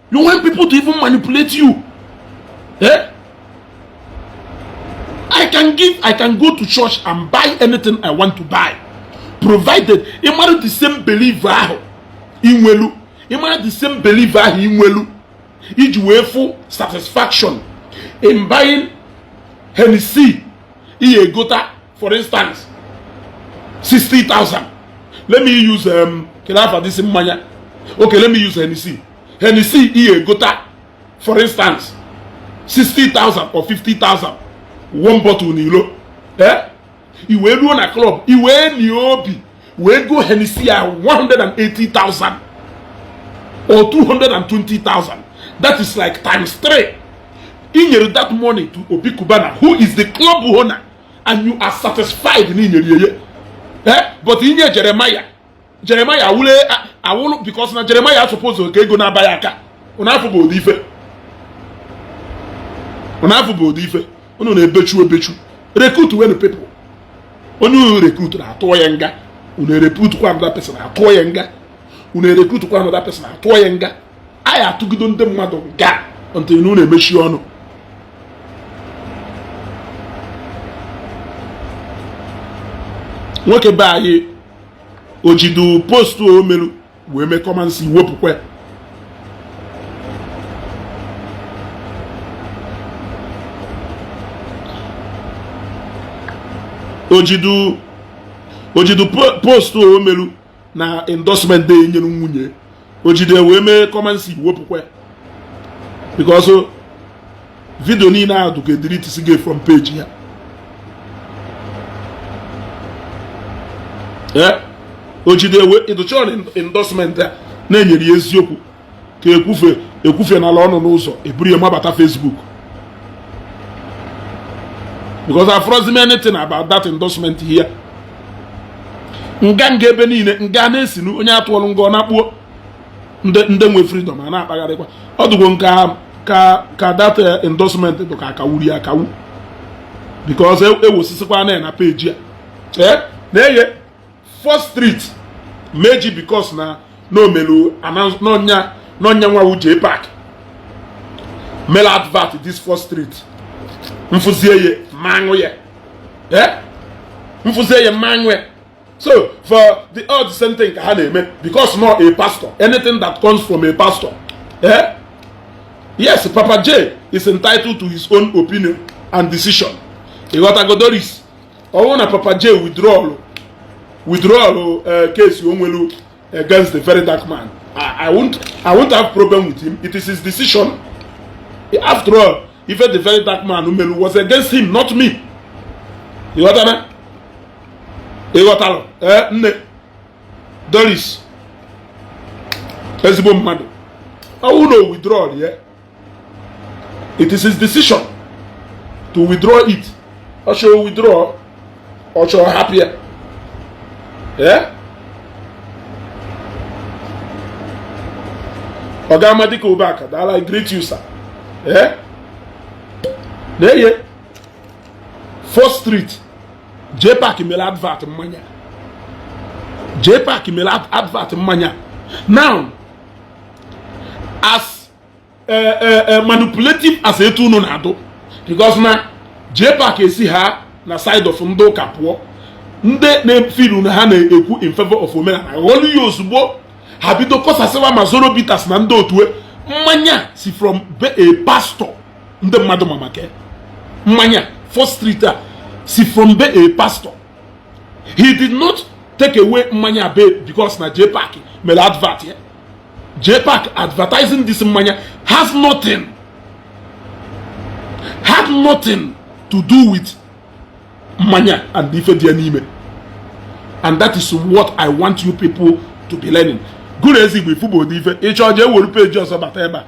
You want people to even manipulate you. I can go to church and buy anything I want to buy. Provided you marry the same believer in Welu. You marry the same believer in Welu. Each way for satisfaction in buying Hennessy, Gota, for instance. 60,000. Let me use can I have this in manya? Okay, let me use Hennessy. Hennessy Gota, for instance, 60,000 or 50,000. One bottle nilo. You will run a club. You will niobi. We go Hennessy at 180,000 or 220,000. That is like times 3. In your that money to Obi Kubana, who is the club owner, and you are satisfied in your but in your Jeremiah will because now Jeremiah suppose okay go na bayaka. Unafubo dife. Ono na ebechu. Recruit when the people. Onu recruit na atoyenga. Una recruit kwa another person atoyenga. Una recruit kwa another person atoyenga. Aya tugido ndem mmadu ga until you na emechi onu. Nwoke baye ojidu post o melu we me come and see wopukwe ojidu post o melu na endorsement dey nyere nwunye ojide wee mee comments wepukwa because video niile ahụ ka delete sige from page ya ojide wee ịdụcha endorsement ya na-enyere ya eziokwu ka ekwufe n'ala ọnụ n'ụzọ eburu ya mabata Facebook because I've frozen anything about that endorsement here. Nga ebe niile nga na-esinu onye atụọlụ nga ọ na-akpuo ndị nwe freedom a na-akpagharịkwa ọ dụgo nka ka that endorsement bụ ka akawuri akawu because ewosisikwa na page ya na-eye 4th Street meji because na n'omelu n'ọnya nwa uche park mele advert this 4th Street mfuzie ye mangu ye mfuzie ye mangu ye. So for the odd same thing ka ha na-eme because not a pastor, anything that comes from a pastor yes, Papa J is entitled to his own opinion and decision. Doris or na Papa J withdrawal case onwelu against the Verydarkman. I won't have problem with him. It is his decision. After all, even the Verydarkman umelu was against him, not me. Nne Doris ezigbo mmadụ I will not withdraw yeah. It is his decision to withdraw it. Or shall withdraw or shall happier. Yeah? Ogamadiko Obaka, that I greet you, sir. Yeah? There you 4th Street. J-Park email advert mania. J-Park email advert mania. Now, as manipulative as a two no nado, because now J-Park is here na side of Ndo Kapo, Nde ne feel na ha na eku in favor of Omenala. Only you subo habito kosa sewa mazoro bitas na ndo tuwe mania si from a pastor nde mado mamake mania 4th Street si from a pastor. He did not take away mania because na J-Park made advert here. J-Park advertising this mania had nothing to do with mania and the anime. And that is what I want you people to be learning. Good as if we football each other will pay just about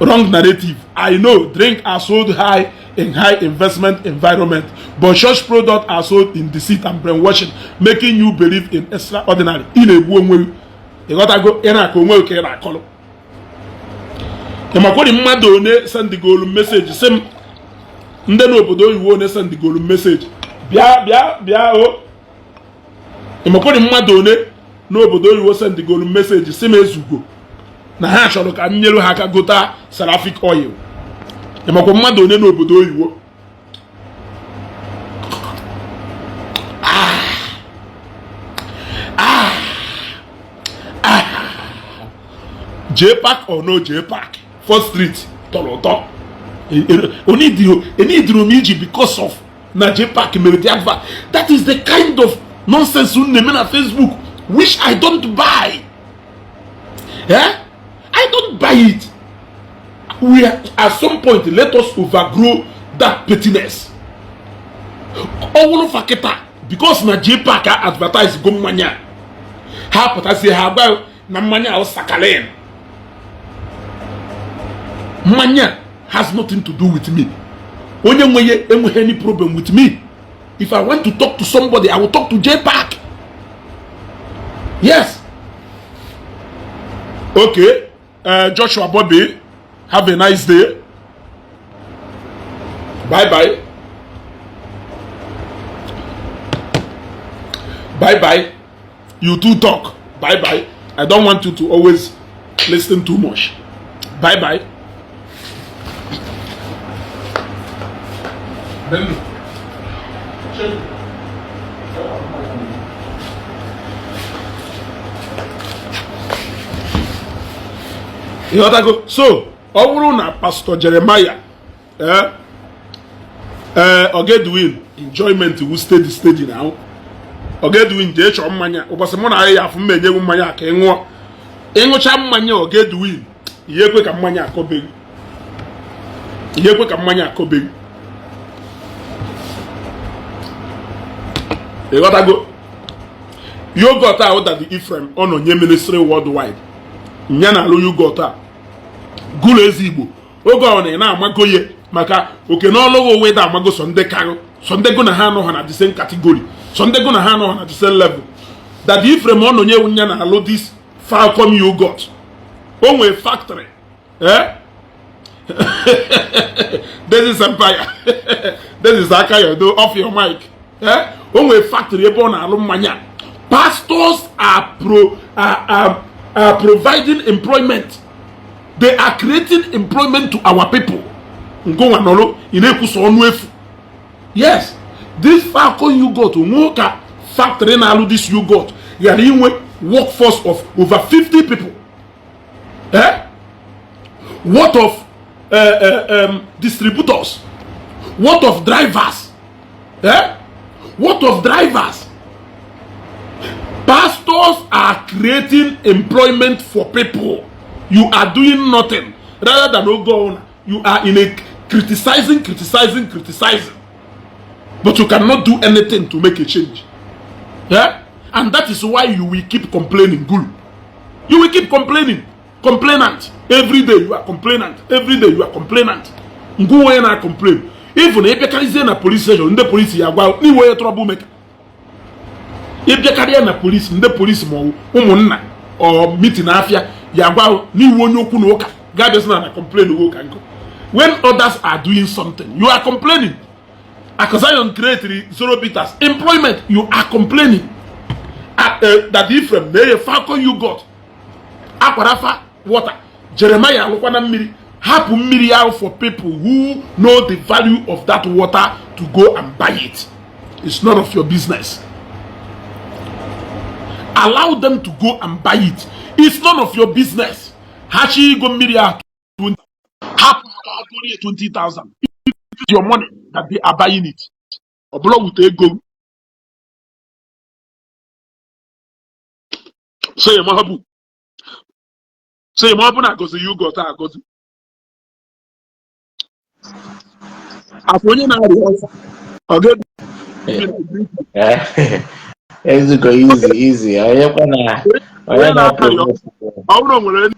wrong narrative. I know drink are sold high in high investment environment, but church products are sold in deceit and brainwashing, making you believe in extraordinary. In a woman, you gotta go in a community. Emakodi mmadu one send the goal message. Same nde no obodo iwo ne send the goal message. Bia o. Emakodi mmadu one no obodo iwo send the goal message. Same ezugo. Na ha chọrọ ka nyelu ha aka gota seraphic oil. Emakodi mmadu one no obodo iwo. J-Park or no J-Park? 4th Street, Toloto. Only because of na J-Park advert. That is the kind of nonsense you name on Facebook, which I don't buy. Yeah? I don't buy it. We at some point let us overgrow that pettiness. All of Aketa because na J-Park advertise go mania. How put I say how about na mania or sakalen? Mania has nothing to do with me. Onye any problem with me. If I want to talk to somebody, I will talk to J-Park. Yes. Okay. Joshua Bobby, have a nice day. Bye-bye. Bye-bye. You two talk. Bye-bye. I don't want you to always listen too much. Bye-bye. So, ọ bụrụ na Pastor Jeremiah Ogedwin enjoyment will steady now. Ogedwin je chọ mmanya ụbọchị mụ na ya afụ mmenye mmanya ka ịṅụọ ịṅụcha mmanya Ogedwin ihe ekwe ka mmanya akọbeghị ịghọtago yogurt a ụdadị Ifrem ọ nọ nye ministry worldwide nya na alụ yogurt a gụrụ ezi Igbo oge ọ na-amago ya maka oke n'ọlụghị onwe da amago so ndị karụ so ndị go na ha anọ ha na the same category so ndị go na ha anọ ha na the same level that Ifrem ọ nọ nye nya na alụ this Falcon yogurt o nwee factory this is empire this is Akayodo off your mic o nwee factory ebe ọ na-alụ mmanya pastors are providing employment. They are creating employment to our people. Yes, this Falcon yogurt, factory na this yogurt, you are in workforce of over 50 people. What of distributors? What of drivers? What of drivers? Pastors are creating employment for people. You are doing nothing rather than go on. You are in a criticizing. But you cannot do anything to make a change. And that is why you will keep complaining. Gulu. You will keep complaining. Complainant. Every day you are complainant. Every day you are complainant. Go and I complain. Even if you can in a police station, the police you are ni way troublemaker. If you can na police, the police mo umunna or meeting afia ya gwa ni wonyoku no ka. God is not complain go kan go. When others are doing something, you are complaining. Akazion create zero bitters employment, you are complaining. That Ifrem na Falcon you got. Akwarafa water. Jeremiah alukwana mmiri. Hapu mmiri out for people who know the value of that water to go and buy it. It's none of your business. Allow them to go and buy it. It's none of your business. Hachi go mmiri out 20. Hapu 20,000. It's your money that they are buying it. Oblo with go. Say Mahabu. Say Mahabu na gozi you got a gozi. Afonye na ari okay. It's go easy. I am nwere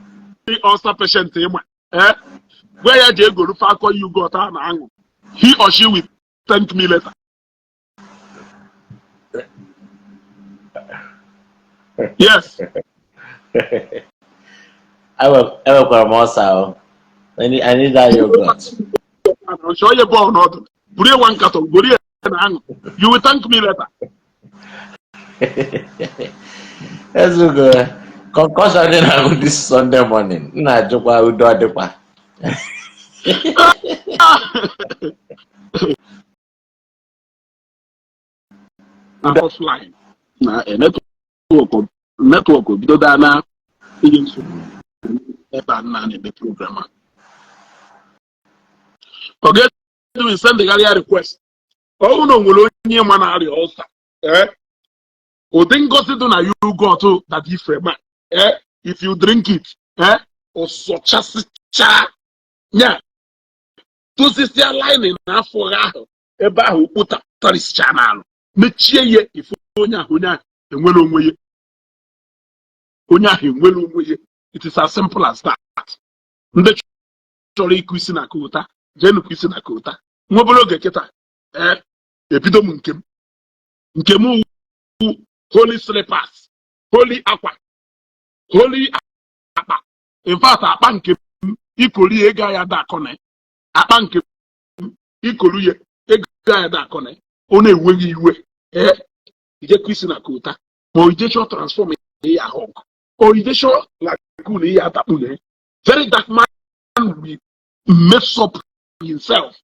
any ulcer patient where ya je go Falcon you got na angu. He or she will thank me later. Yes. I will promote. I need that yogurt. I'll show you born not. Put one carton, you will thank me later. Let's go. Concussion in this Sunday morning. Nah, joke I will do it. Offline. Na network bido da na ihe nsogbu ebe a na-eme program a. Okay, we send the gallery request. Oh no, nwere onye ma na arịa ulcer. Odi ngozi do na you got to that Ifrem. If you drink it, osochasicha nya. Tosisia line na afọ ahụ ebe ahụ kpụta tarisicha n'alụ. Mechie ye ifu onye ahụ enwere onwe ye. Onye ahụ enwere onwe ye. It is as simple as that. Ndị chọrọ ịkụ isi na kota, jenu kụ isi na kota. Nwobere oge kịta, ebido m nke m holy slippers, holy aqua, holy akpa. In fact, akpa nke m ikoli ega ya da akone. Akpa nke m ikolu ye ega ya da akone. Ọ na-enweghị iwe. Ije kụ isi na kota. Ma ije chọ transform ya ahụ. O ije chọ la kule ya tapule. Verydarkman will mess up himself.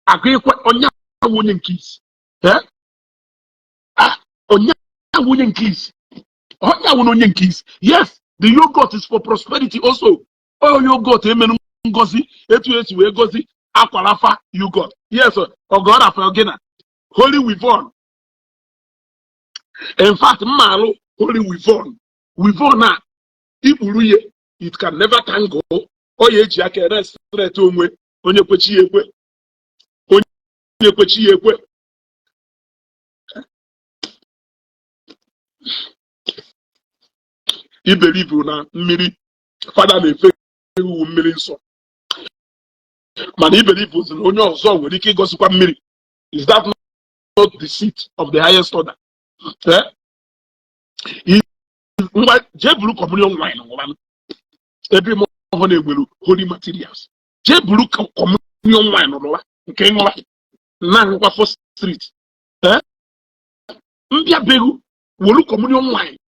Agree onya wonye nkisi. Onya wonye nkisi. Onya wonye nkisi. Yes, the yogurt is for prosperity also. Oh yogurt emenu ngozi etu we gozi Aqualafa you got. Yes, Ogora Felgina. Holy Wivon. In fact, Malo, Holy Wivon. Wivona, Iburuye, it can never tango. Oye Jake rest straight away. Onye kwechi ekwe. Onye kwechi ekwe. I believe na mmiri Father na-efe ewu mmiri nsọ. Mana I believe na onye ọzọ nwere ike igosikwa mmiri. Is that not the seat of the highest order? Jebulu communion wine ngwanu. Every month na-egwelu holy materials. Jebulu communion wine n'ụwa nke ngwa na ngwa first street. Mbia behu wolu communion wine.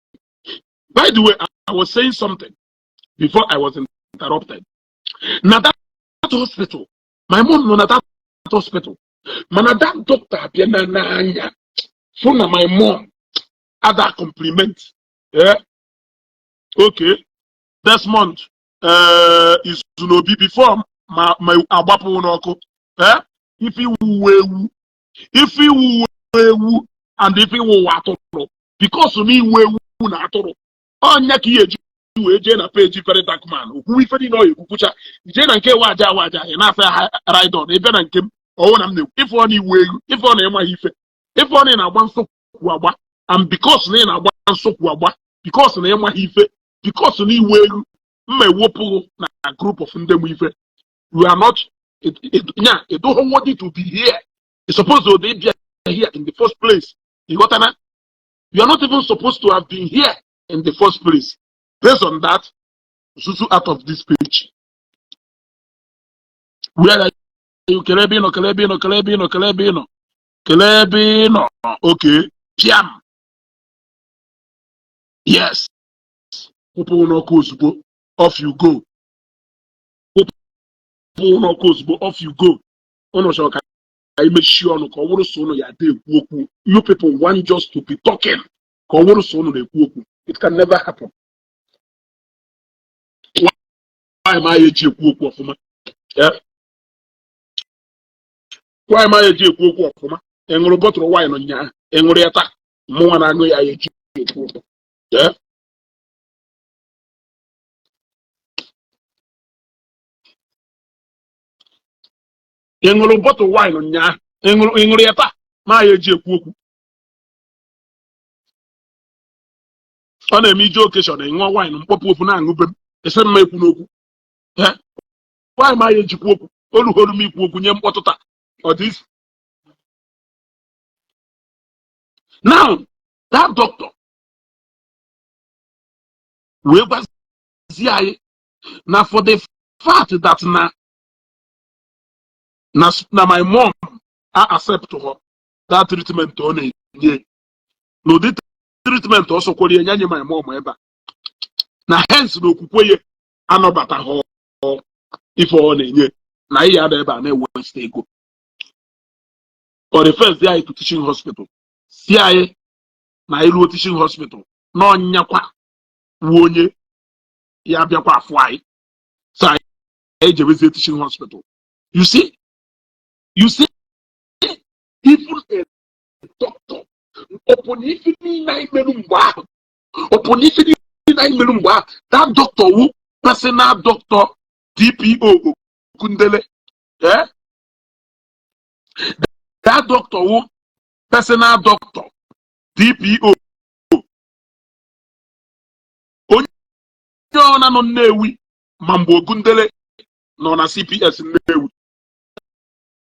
By the way, I was saying something before I was interrupted. Now that hospital, my mom no that hospital. Mana that doctor biana na anya. So na my mom other compliment. Yeah. Okay. This month is to be before my abapo noko. If you wewu and if you watoro because me wewu na atoro. Onya ki eji we je na page Verydarkman. Okwu ife di no ekukucha. Je na nke waja e na fa ride on ebe na nke owo na m na if one iwe if one e ma ife if one na agba nsokwu agba and because na agba nsokwu agba because na e ma ife because na iwe mma ewopu na group of ndem ife you are not it don't want it to be here. It's supposed to be here in the first place. You got that? You are not even supposed to have been here in the first place. Based on that, Susu out of this page. Where are you? Kelebino. Okay. Jam. Yes. Off you go. Off you go. You people want just to be talking. It can never happen. Why am I a Jew of Fuma? Why am I a Jew of Fuma? And Roboto wine on ya, and Riata, more than I know I a Jew. Yeah. And Roboto wine on ya, and Riata, my Jew. On a major occasion, and one wine, and pop of an the same make no. Why am I a Jew? All hold me, Pokuyam, or this. Now, that doctor, we was now for the fact that now my mom, I accept her that treatment on it. No, this treatment also called my mom ever. Now, hence, no kupoye, I know about her. If on it, now he had ever never stay go. Or the first day to teaching hospital. CIA, na ilu teaching hospital. No nyakwa, wonye, yabiakwa fly. So I visit teaching hospital. You see, even a doctor, upon if you 9 million that doctor who personal doctor DPO Kundele, yeah? That doctor who personal doctor DPO Onyona no Newi Mambo Gundele no na CPS Newi.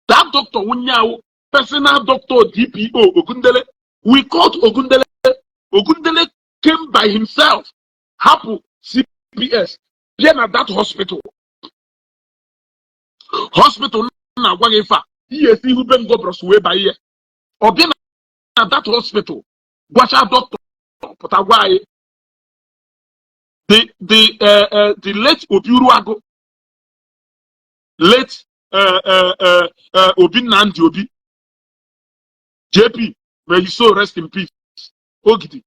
That doctor Wunyao personal doctor DPO Ogundele. We called Ogundele. Ogundele came by himself. Hapu CPS. Bien at that hospital. Hospital na Wagefa. Yes, who been go way by here. Or bien at that hospital. Washa doctor. Potawai. The late Obiruago. Late Obi Nandi Obi. JP, may you so rest in peace. Ogidi.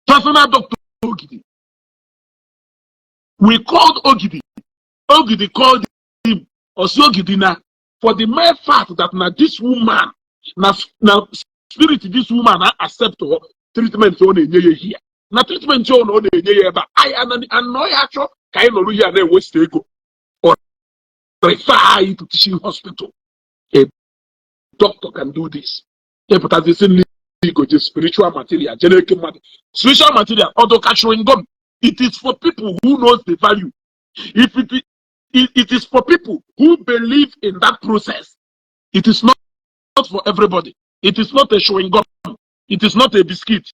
Personal doctor Ogidi. We called Ogidi. Ogidi called him Osogidina, for the mere fact that now this woman, now spirit this woman accept her treatment on a here. Now treatment on a year, but I know actual kind of here and West Ego or refer you to teaching hospital. A doctor can do this. But as they say, ego, just spiritual material, generic material, spiritual material, auto capturing gum. It is for people who knows the value. If it is for people who believe in that process. It is not for everybody. It is not a chewing gum. It is not a biscuit.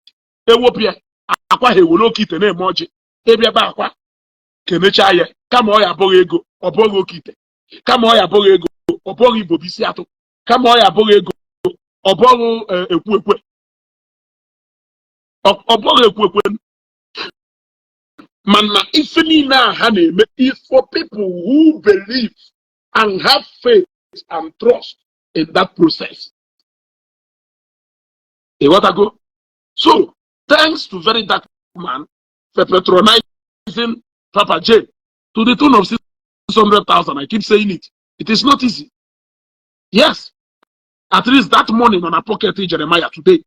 Ewopia akwa he wolo kite na emoji. Ebia ba akwa kenecha ye. Kama o ya bogho ego, obogho kite. Kama o ya bogho ego, obogho Igbo bisi atụ. Kama o ya bogho ego, obogho ekwu ekwe. Obogho ekwu ekwe. Mana ife niile ha na-eme is for people who believe and have faith and trust in that process. What I go? So, thanks to Verydarkman for patronizing Papa J to the tune of 600,000. I keep saying it. It is not easy. Yes. At least that money on a pocket in Jeremiah today.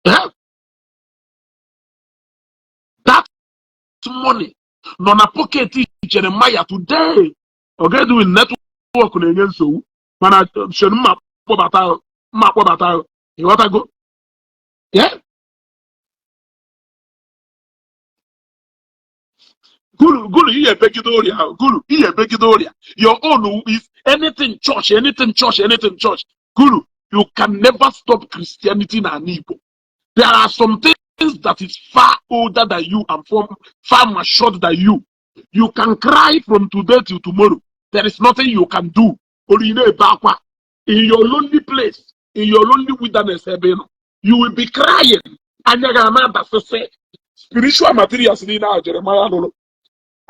Yeah. That money on a pocket in Jeremiah today. Okay, doing network on so. Man, I should map what you want to go? Yeah. Gulu, you Begidoria. Gulu, you Begidoria. Your own is anything church. Gulu, you can never stop Christianity in Igbo. There are some things that is far older than you and far matured than you. You can cry from today till tomorrow. There is nothing you can do. In your lonely place, in your lonely wilderness, you will be crying. And you're going to say, spiritual materials in Jeremiah.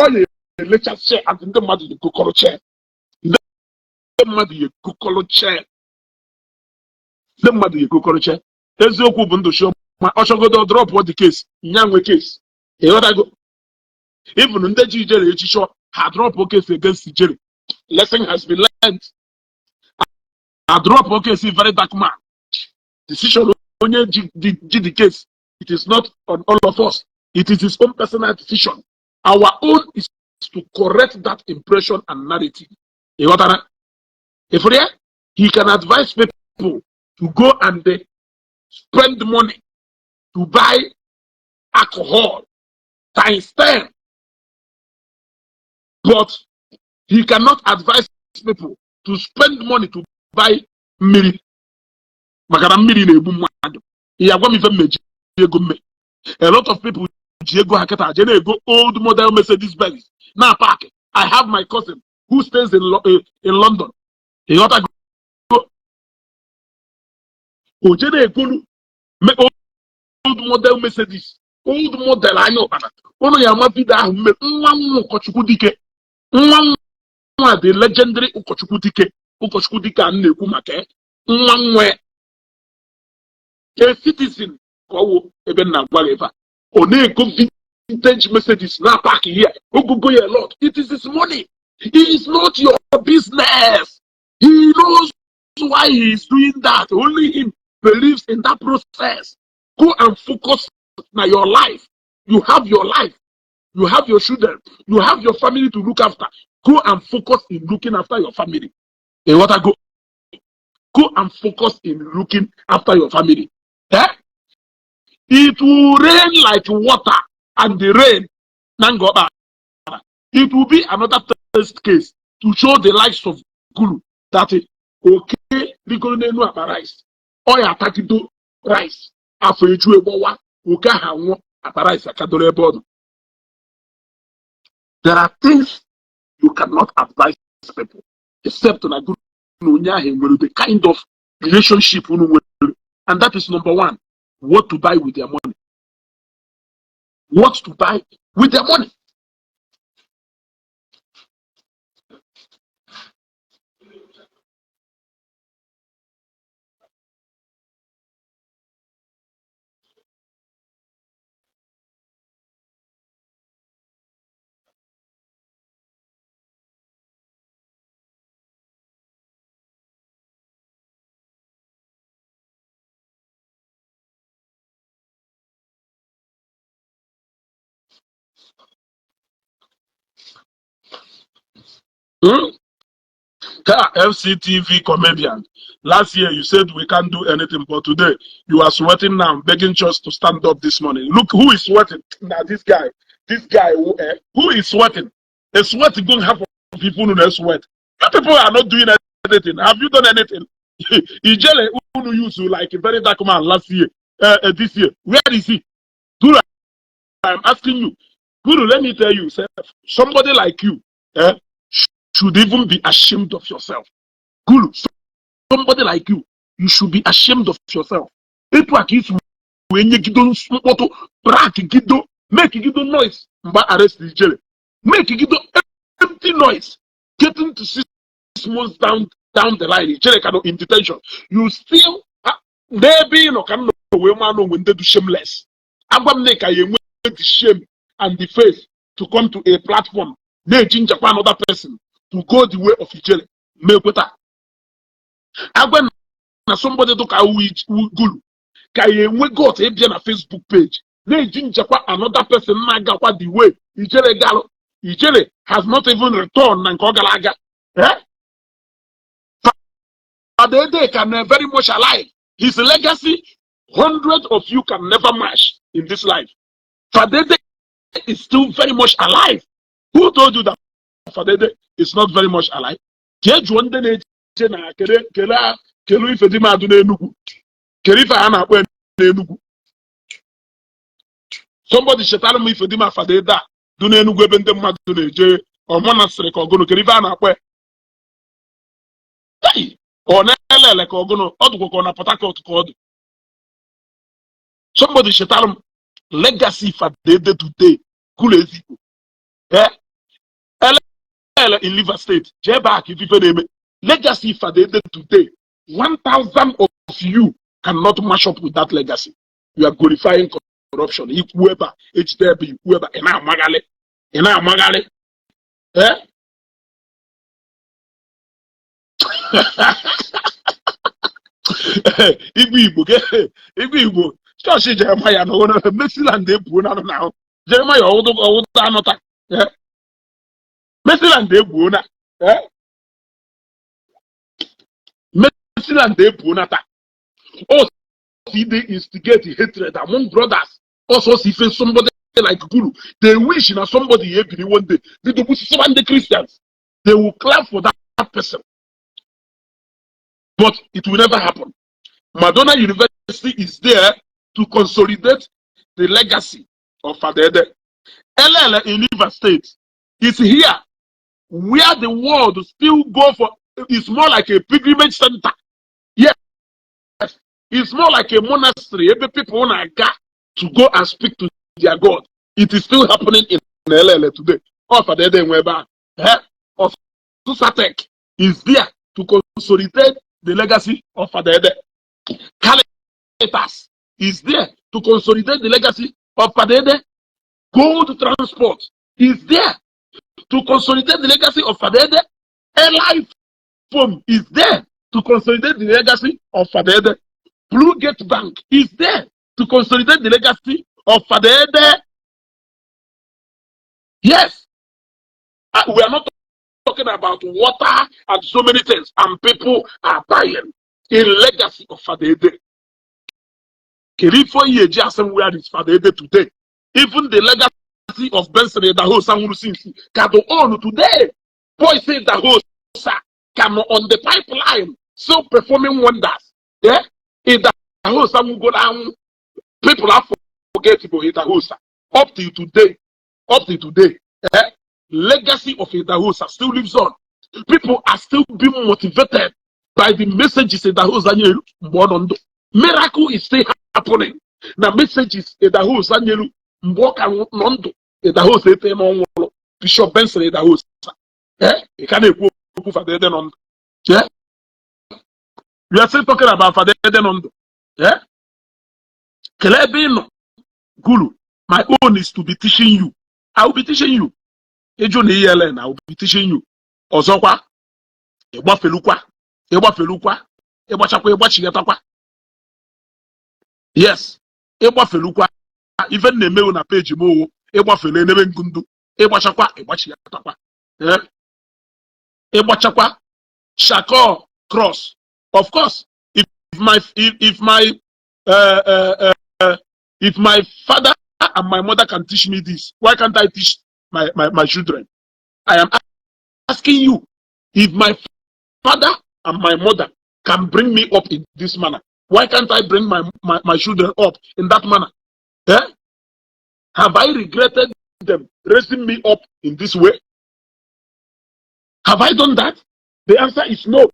All the lectures share and the mother you go color chair. The mother you go color chair. The mother you go color chair. There's no good to show my Oshogo drop what the case. Young case. Here what I go. Even in the Jerry show had drop case against Jerry. Lesson has been learned. I drop case in Verydarkman. Decision on the case. It is not on all of us. It is his own personal decision. Our own is to correct that impression and narrative. If he can advise people to go and spend money to buy alcohol times 10, but he cannot advise people to spend money to buy mmiri. Makana mmiri na-egbu mmadụ. A lot of people go old model Mercedes Benz. Now park. I have my cousin who stays in London. He got a old model Mercedes. Old model I know. Ono ya mafida ahụ mme nwa ụkọchukwu dike. Nwa the legendary ụkọchukwu dike. Ụkọchukwu dike a na-ekwu maka nwa a citizen ko ebe na gwaleva. One go vintage Mercedes now park here. Go a lot. It is his money. It is not your business. He knows why he is doing that. Only him believes in that process. Go and focus on your life. You have your life. You have your children. You have your family to look after. Go and focus in looking after your family. And what I go and focus in looking after your family. Eh? It will rain like water, and the rain, it will be another test case to show the likes of Gulu that okay, Rigonenu rice, or Atakido rice, after you chew a boa, okay, rice, a there are things you cannot advise people except on a good the kind of relationship, and that is number one. What to buy with their money. What to buy with their money. FCTV comedian. Last year you said we can't do anything, but today you are sweating now, begging us to stand up this morning. Look who is sweating. Now this guy who is sweating. A sweat is going to happen to people who don't sweat. You people are not doing anything. Have you done anything? Ijele who used to like a Verydarkman last year, this year. Where is he? Guru, I'm asking you. Guru, let me tell you, somebody like you should even be ashamed of yourself. Guru, somebody like you should be ashamed of yourself. It was when you don't make noise, but arrest the jail. Make empty noise. Getting to 6 months down the line, jail cannot in detention. You still maybe you know can know when they do shameless. Abam neka you the shame and the faith to come to a platform. They change another person to go the way of jail. Make better. Agwa na somebody do ka gulu ka yenwe got e bia na Facebook page na ejinjakwa another person na agakwa the way ijele has not even returned na nke ogalaga Fadede can very much alive. His legacy, hundreds of you can never match in this life. Fadede is still very much alive. Who told you that Fadede is not very much alive? Kelu ife di madu n'Enugu. Kelu ife a na-akpọ n'Enugu. Somebody shetara m ife di ma Fadede a du n'Enugu ebe ndị mmadụ na-eje ọmonasịrị ka ọgụnụ. Kelu ife a na-akpọ ọ na-elele ka ọgụnụ ọ dụkwa ka ọ na Port Harcourt ka ọ dị. Somebody shetara m legacy Fadede today kulu ezigbo. In Liver State, J-Back, if you name it. Legacy Fadede today, 1,000 of you cannot match up with that legacy. You are glorifying corruption. Whoever, HDB, whoever, ena magale. Igbo. Church Jeremiah no one Mexiland Igbo now. Jeremiah owo anota. Mexiland Igbo na. Mexiland Igbo na ta. Oh, see they instigate hatred among brothers. Also see somebody like Guru. They wish na somebody every one day. They do the Christians. They will clap for that person. But it will never happen. Madonna University is there to consolidate the legacy of Fadede. LL in River State is here where the world still go for. It's more like a pilgrimage center. Yes, it's more like a monastery. Every people want to go and speak to their God. It is still happening in LL today. Of Fadede Weber, of Susatek is there to consolidate the legacy of Fadede. Calitas is there to consolidate the legacy of Fadede. Gold Transport is there to consolidate the legacy of Fadede. Life Phone is there to consolidate the legacy of Fadede. Blue Gate Bank is there to consolidate the legacy of Fadede. Yes, we are not talking about water and so many things, and people are buying a legacy of Fadede. Kerifo Yeji somewhere is Fadede today. Even the legacy of Benson Daho Samuru Sinsi can on today. Boy say Daho come on the pipeline, still performing wonders. Yeah, in Daho Samu go down. People are forgettable in Dahosa. Up to today, legacy of Idahosa still lives on. People are still being motivated by the messages Idahosa. Miracle is still happening. The messages Idahosa Mboka Nondo Idahosa Bishop Benson Idahosa. You can't go for the Nondo. Yeah, we are still talking about Fadede Nondo. Yeah, Kelebino Gulu. My own is to be teaching you. I will be teaching you. I will be teaching you. Ozokwa, yes, even the mail na page mo. ịgbafele n'ebe nkundu ịgbachakwa ịgbachi ya takwa ịgbachakwa shako cross. Of course, if my father and my mother can teach me this, why can't I teach my children? I am asking you, if my father and my mother can bring me up in this manner, why can't I bring my children up in that manner? Have I regretted them raising me up in this way? Have I done that? The answer is no.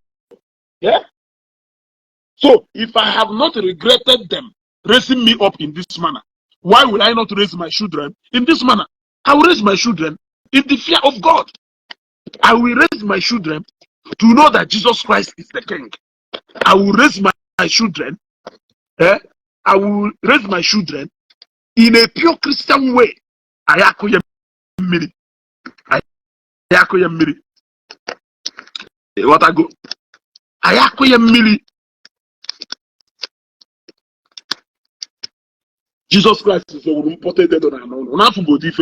So if I have not regretted them raising me up in this manner, why will I not raise my children in this manner? I will raise my children in the fear of God. I will raise my children to know that Jesus Christ is the King. I will raise my children. I will raise my children in a pure Christian way. Ayakoya miri. Ayakoya miri. What I go? Ayakoya miri. Jesus Christ is the important dead on our own. Not for good if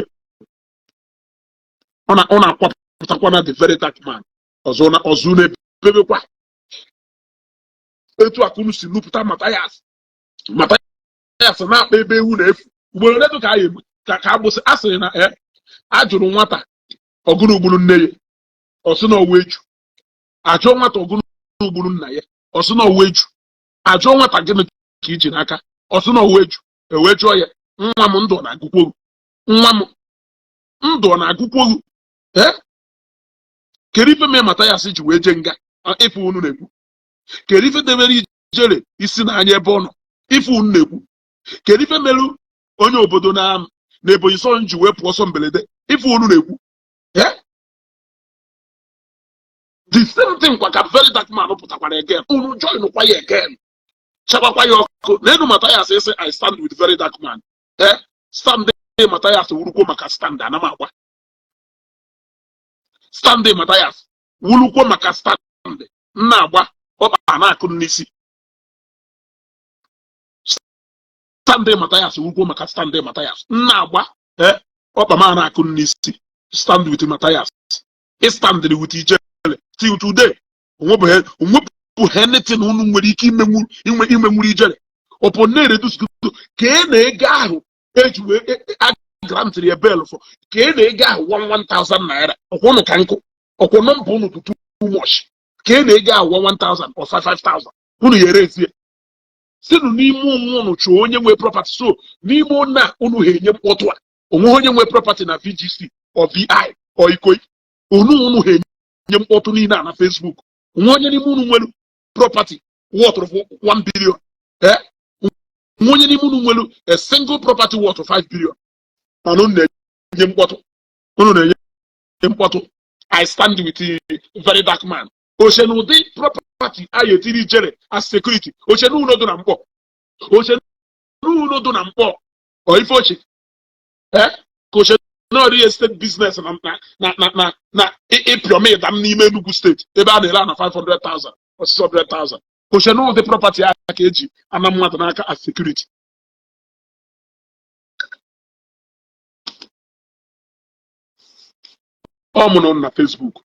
on a the Verydarkman. Ozune bebe kwa. Etu akunu si luputa Matthias na bebe wu na efu. Ugboro leto ka ayi ka agbosi asịrị na ajụrụ nwata ọgụrụ ugburu nne ya ọsị na ọwa eju. Ajụọ nwata ọgụrụ ugburu nna ya ọsị na ọwa eju. Ajụọ nwata gịnị ka iji n'aka ọsị na ọwa eju. Ewe jụọ ya, nwa m ndụ na-agụkwogu. Nwa m ndụ na-agụkwogu. Kedu ife mee Matthias ji wee je nga ife unu na-ekwu? Kedu ife debere ijere isi n'anya ebe ọ nọ ife unu na-ekwu? Kedu ife merụ onye obodo na Ebonyi Son ji wee pụọ ọsọ mberede ife unu na-ekwu? The same thing kwa ka Verydarkman pụtakwara again. Unu join kwa ya again. Chabakwa ya ọkụ. N'enu Matthias ese I stand with Verydarkman. Stand there Matthias wurukwo maka stand anam agwa. Stand there Matthias wurukwo maka stand nna agba ọkpa na-akụ n'isi. Stand there Matthias wurukwo maka stand there Matthias nna agba ọkpa ma na-akụ n'isi. Stand with Matthias. He stand with Ijele till today. Onwepụ anything unu nwere ike imenwuru Ijele. Ọpọ na-ereduce ka e na-ego ahụ eji wee grantiri ya bel for ka e na-ego ahụ 1,000 naira. Ọkwụnụ ka nkụ ọkwụ nọmba unu too much. Ka e na-ego ahụ 1,000 or 5,000 unu ya erezie sinu n'ime ụmụ unu chụọ onye nwe property. So n'ime na unu ha enye mkpọtụ a onwe onye nwe property na VGC or VI or Ikoyi unu ha enye mkpọtụ niile na Facebook. Onwe onye n'ime unu nwere property worth of 1 billion. Onwe onye n'ime unu nwere a single property worth of 5 billion. Unu na-enye mkpọtụ. Unu na-enye mkpọtụ. I stand with the Verydarkman. Oshenu ụdị property ayo tiri Ijele as security. Oshenu uno do na mkpọ. Oshenu uno do na mkpọ. O ife ochi. Ka oshenu real estate business na pyramid dam n'ime Enugu State ebe a na-ere na 500,000 or 600,000. Oshenu ụdị property aka ka eji ana mmadụ n'aka as security. Ọ mụrụ na Facebook.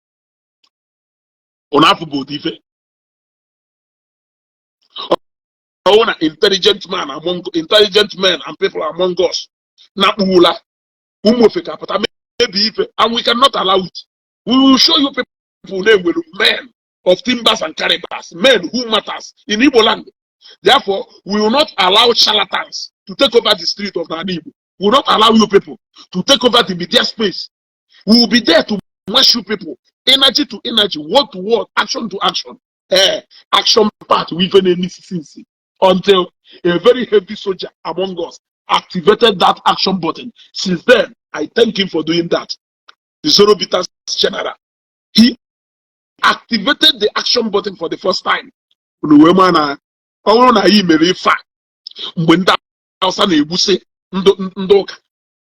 Unafu bụ ife. Ona intelligent men and people among us. Na ula umofeka pata maybe ife, and we cannot allow it. We will show you people name with men of timbers and caribas, men who matters in Igbo land. Therefore, we will not allow charlatans to take over the street of Ndi Igbo. We will not allow you people to take over the media space. We will be there to match you people, energy to energy, word to word, action to action. Action part with an inconsistency until a very heavy soldier among us activated that action button. Since then, I thank him for doing that. The Zoro Bitters General. He activated the action button for the first time. Mgbe ndị Hausa na-egbusi ndị ụka,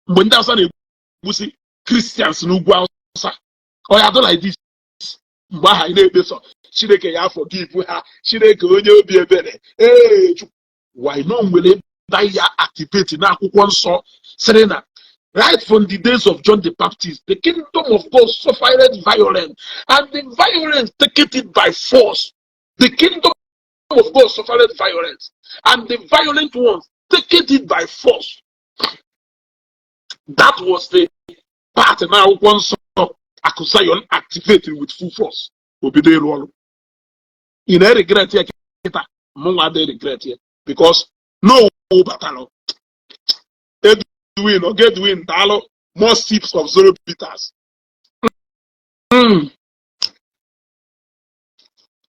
mgbe ndị Hausa na-egbusi Christians n'ugwu Hausa, ọ ya do like this. Mgbe aha na-ekpeso Chineke ya forgive ha, Chineke onye obi ebere. Why no nwere ya activate na akwụkwọ nsọ sịrị na Right from the days of John the Baptist, the kingdom of God suffered violence, and the violence taketh it by force. The kingdom of God suffered violence, and the violent ones taketh it by force. That was the part now once accusation activated with full force. In a regret here, regret here, because no battle. Win or get win, more sips of zero bitters. Mm.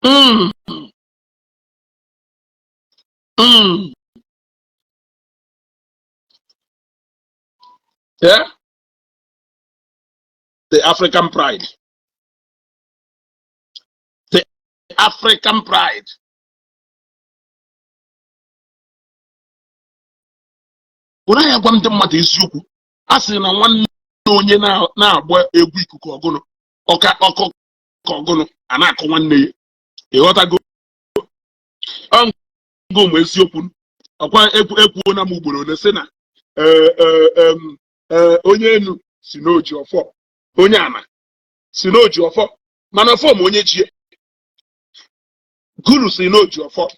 Mm. Mm. Yeah, the African pride. The African pride. When I have one them at is you, as in a one now a week or Ogono, and I come one day. You want to go with you open. Upon Equona Muburo, the Sena, Onyenu, Sinoji or four, Onyama, Sinoji or four, Manafom Onyechi, Guru Sinoji or four,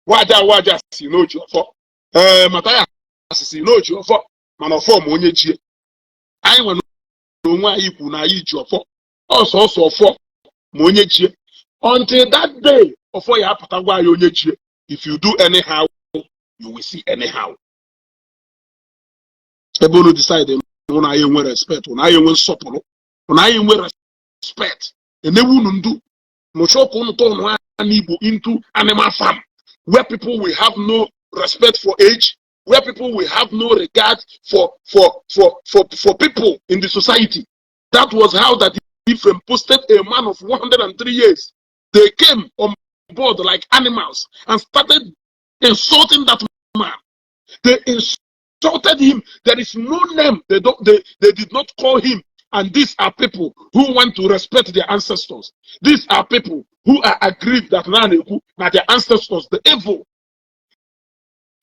Waja Sinoji or four, Mataya Sinoji or four, Manafom Onyechi. I want to know you na iji or four, also four, Monyechi. Until that day, before you have to if you do anyhow, you will see anyhow. Ebono decided when I will respect, when I will support, when I will respect, and they wouldn't do. Moshoko turn Igbo into animal farm, where people will have no respect for age, where people will have no regard for people in the society. That was how that Ephraim posted a man of 103 years. They came on board like animals and started insulting that man. They insulted him. There is no name they did not call him. And these are people who want to respect their ancestors. These are people who are aggrieved that their ancestors, the evil.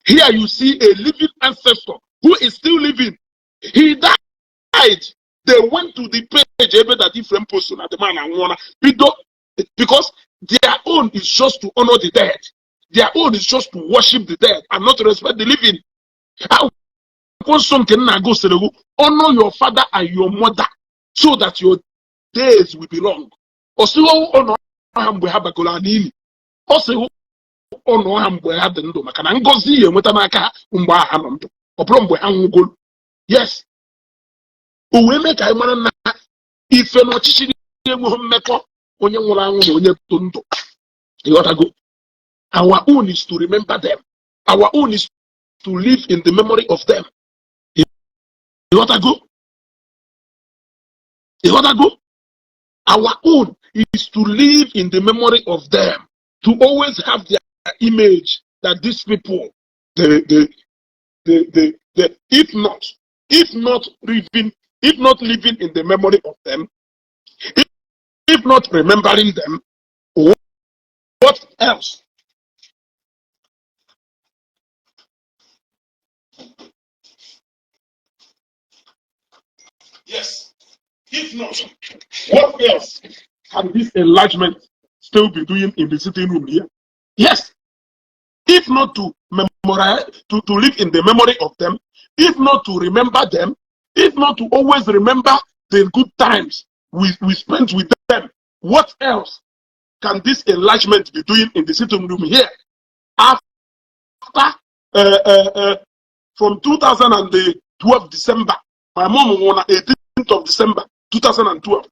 Here you see a living ancestor who is still living. He died. They went to the page that Ephraim posted at the man and wanna because their own is just to honor the dead. Their own is just to worship the dead and not to respect the living. Honor your father and your mother so that your days will be long. Also, honor ọnụ ha mgbe ha dị ndụ maka na ngozi ya enweta n'aka mgbe ha nọ ndụ ọ bụrụ mgbe ha nwụgolu. Yes, o wee mee ka anyị mara na ife na ọchịchị enweghị mmekọ onye nwụrụ anwụ na onye tụ ndụ. Ịghọtago? Our own is to remember them. Our own is to live in the memory of them. Ịghọtago? Ịghọtago? Our own is to live in the memory of them, to always have their image that these people, if not living in the memory of them, if not remembering them, what else? Yes, if not, what else can this enlargement still be doing in the sitting room here? Yes, if not to memorize, to live in the memory of them, if not to remember them, if not to always remember the good times we spent with them, what else can this enlargement be doing in the sitting room here? After from 2012 December, my mom won 18th of December 2012.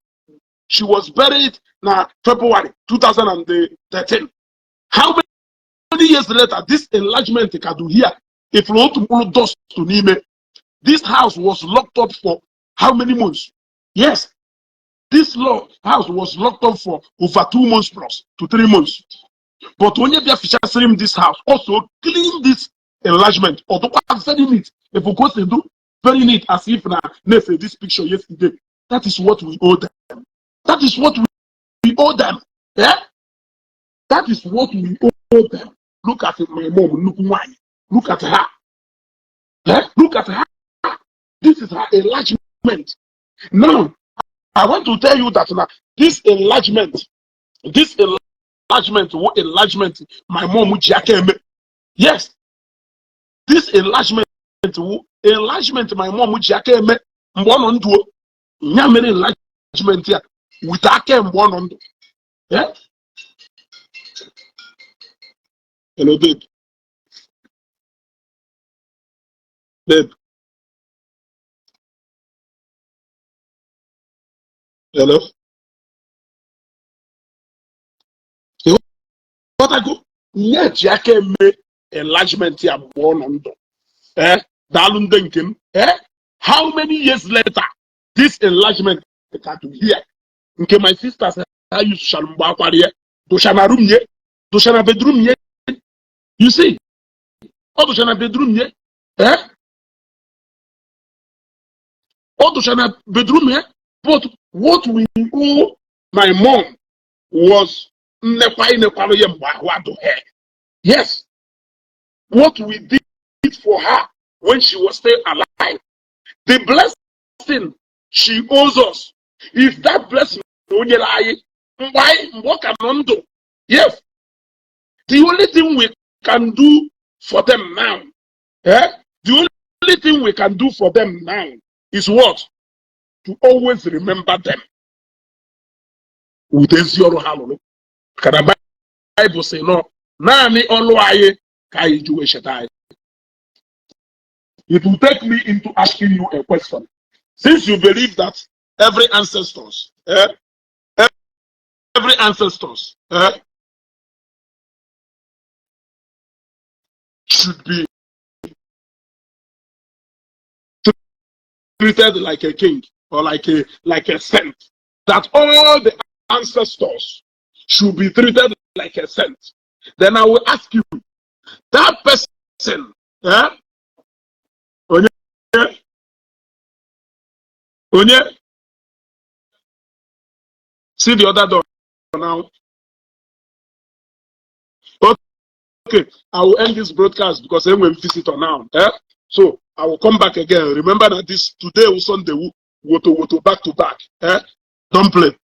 She was buried in February 2013. How many years later this enlargement can do here? If we want to dust to Nime, this house was locked up for how many months? Yes, this house was locked up for over 2 months plus to 3 months. But when you feature this house, also clean this enlargement or to very neat. If we go to do very neat as if now this picture yesterday. That is what we owe them. That is what we owe them. Yeah? That is what we owe them. Look at my mom, look at her. Yeah? Look at her. This is her enlargement. Now, I want to tell you that now, this enlargement, my mom, yes, this enlargement, my mom, enlargement here with one. Yeah. Hello, babe. Babe. Hello. What I go? Yeah, enlargement here born on. How many years later this enlargement got to here? Okay, my sister said, I use Shalomba Aquaria, Doshana room ye, Doshana bedroom ye. You see, oh, Doshana bedroom ye, oh, Doshana bedroom ye. But what we owe my mom was yes, what we did for her when she was still alive. The blessing she owes us. If that blessing, yes, the only thing we can do for them now, the only thing we can do for them now is what? To always remember them. With zero halo. Can the Bible say no? Nani oluaye kai juwe. It will take me into asking you a question. Since you believe that every ancestors should be treated like a king or like a saint, that all the ancestors should be treated like a saint, then I will ask you, that person, Onye, see the other door now. Okay, I will end this broadcast because I'm going to visitor now. So I will come back again. Remember that this today was Sunday, woto back to back. Don't play.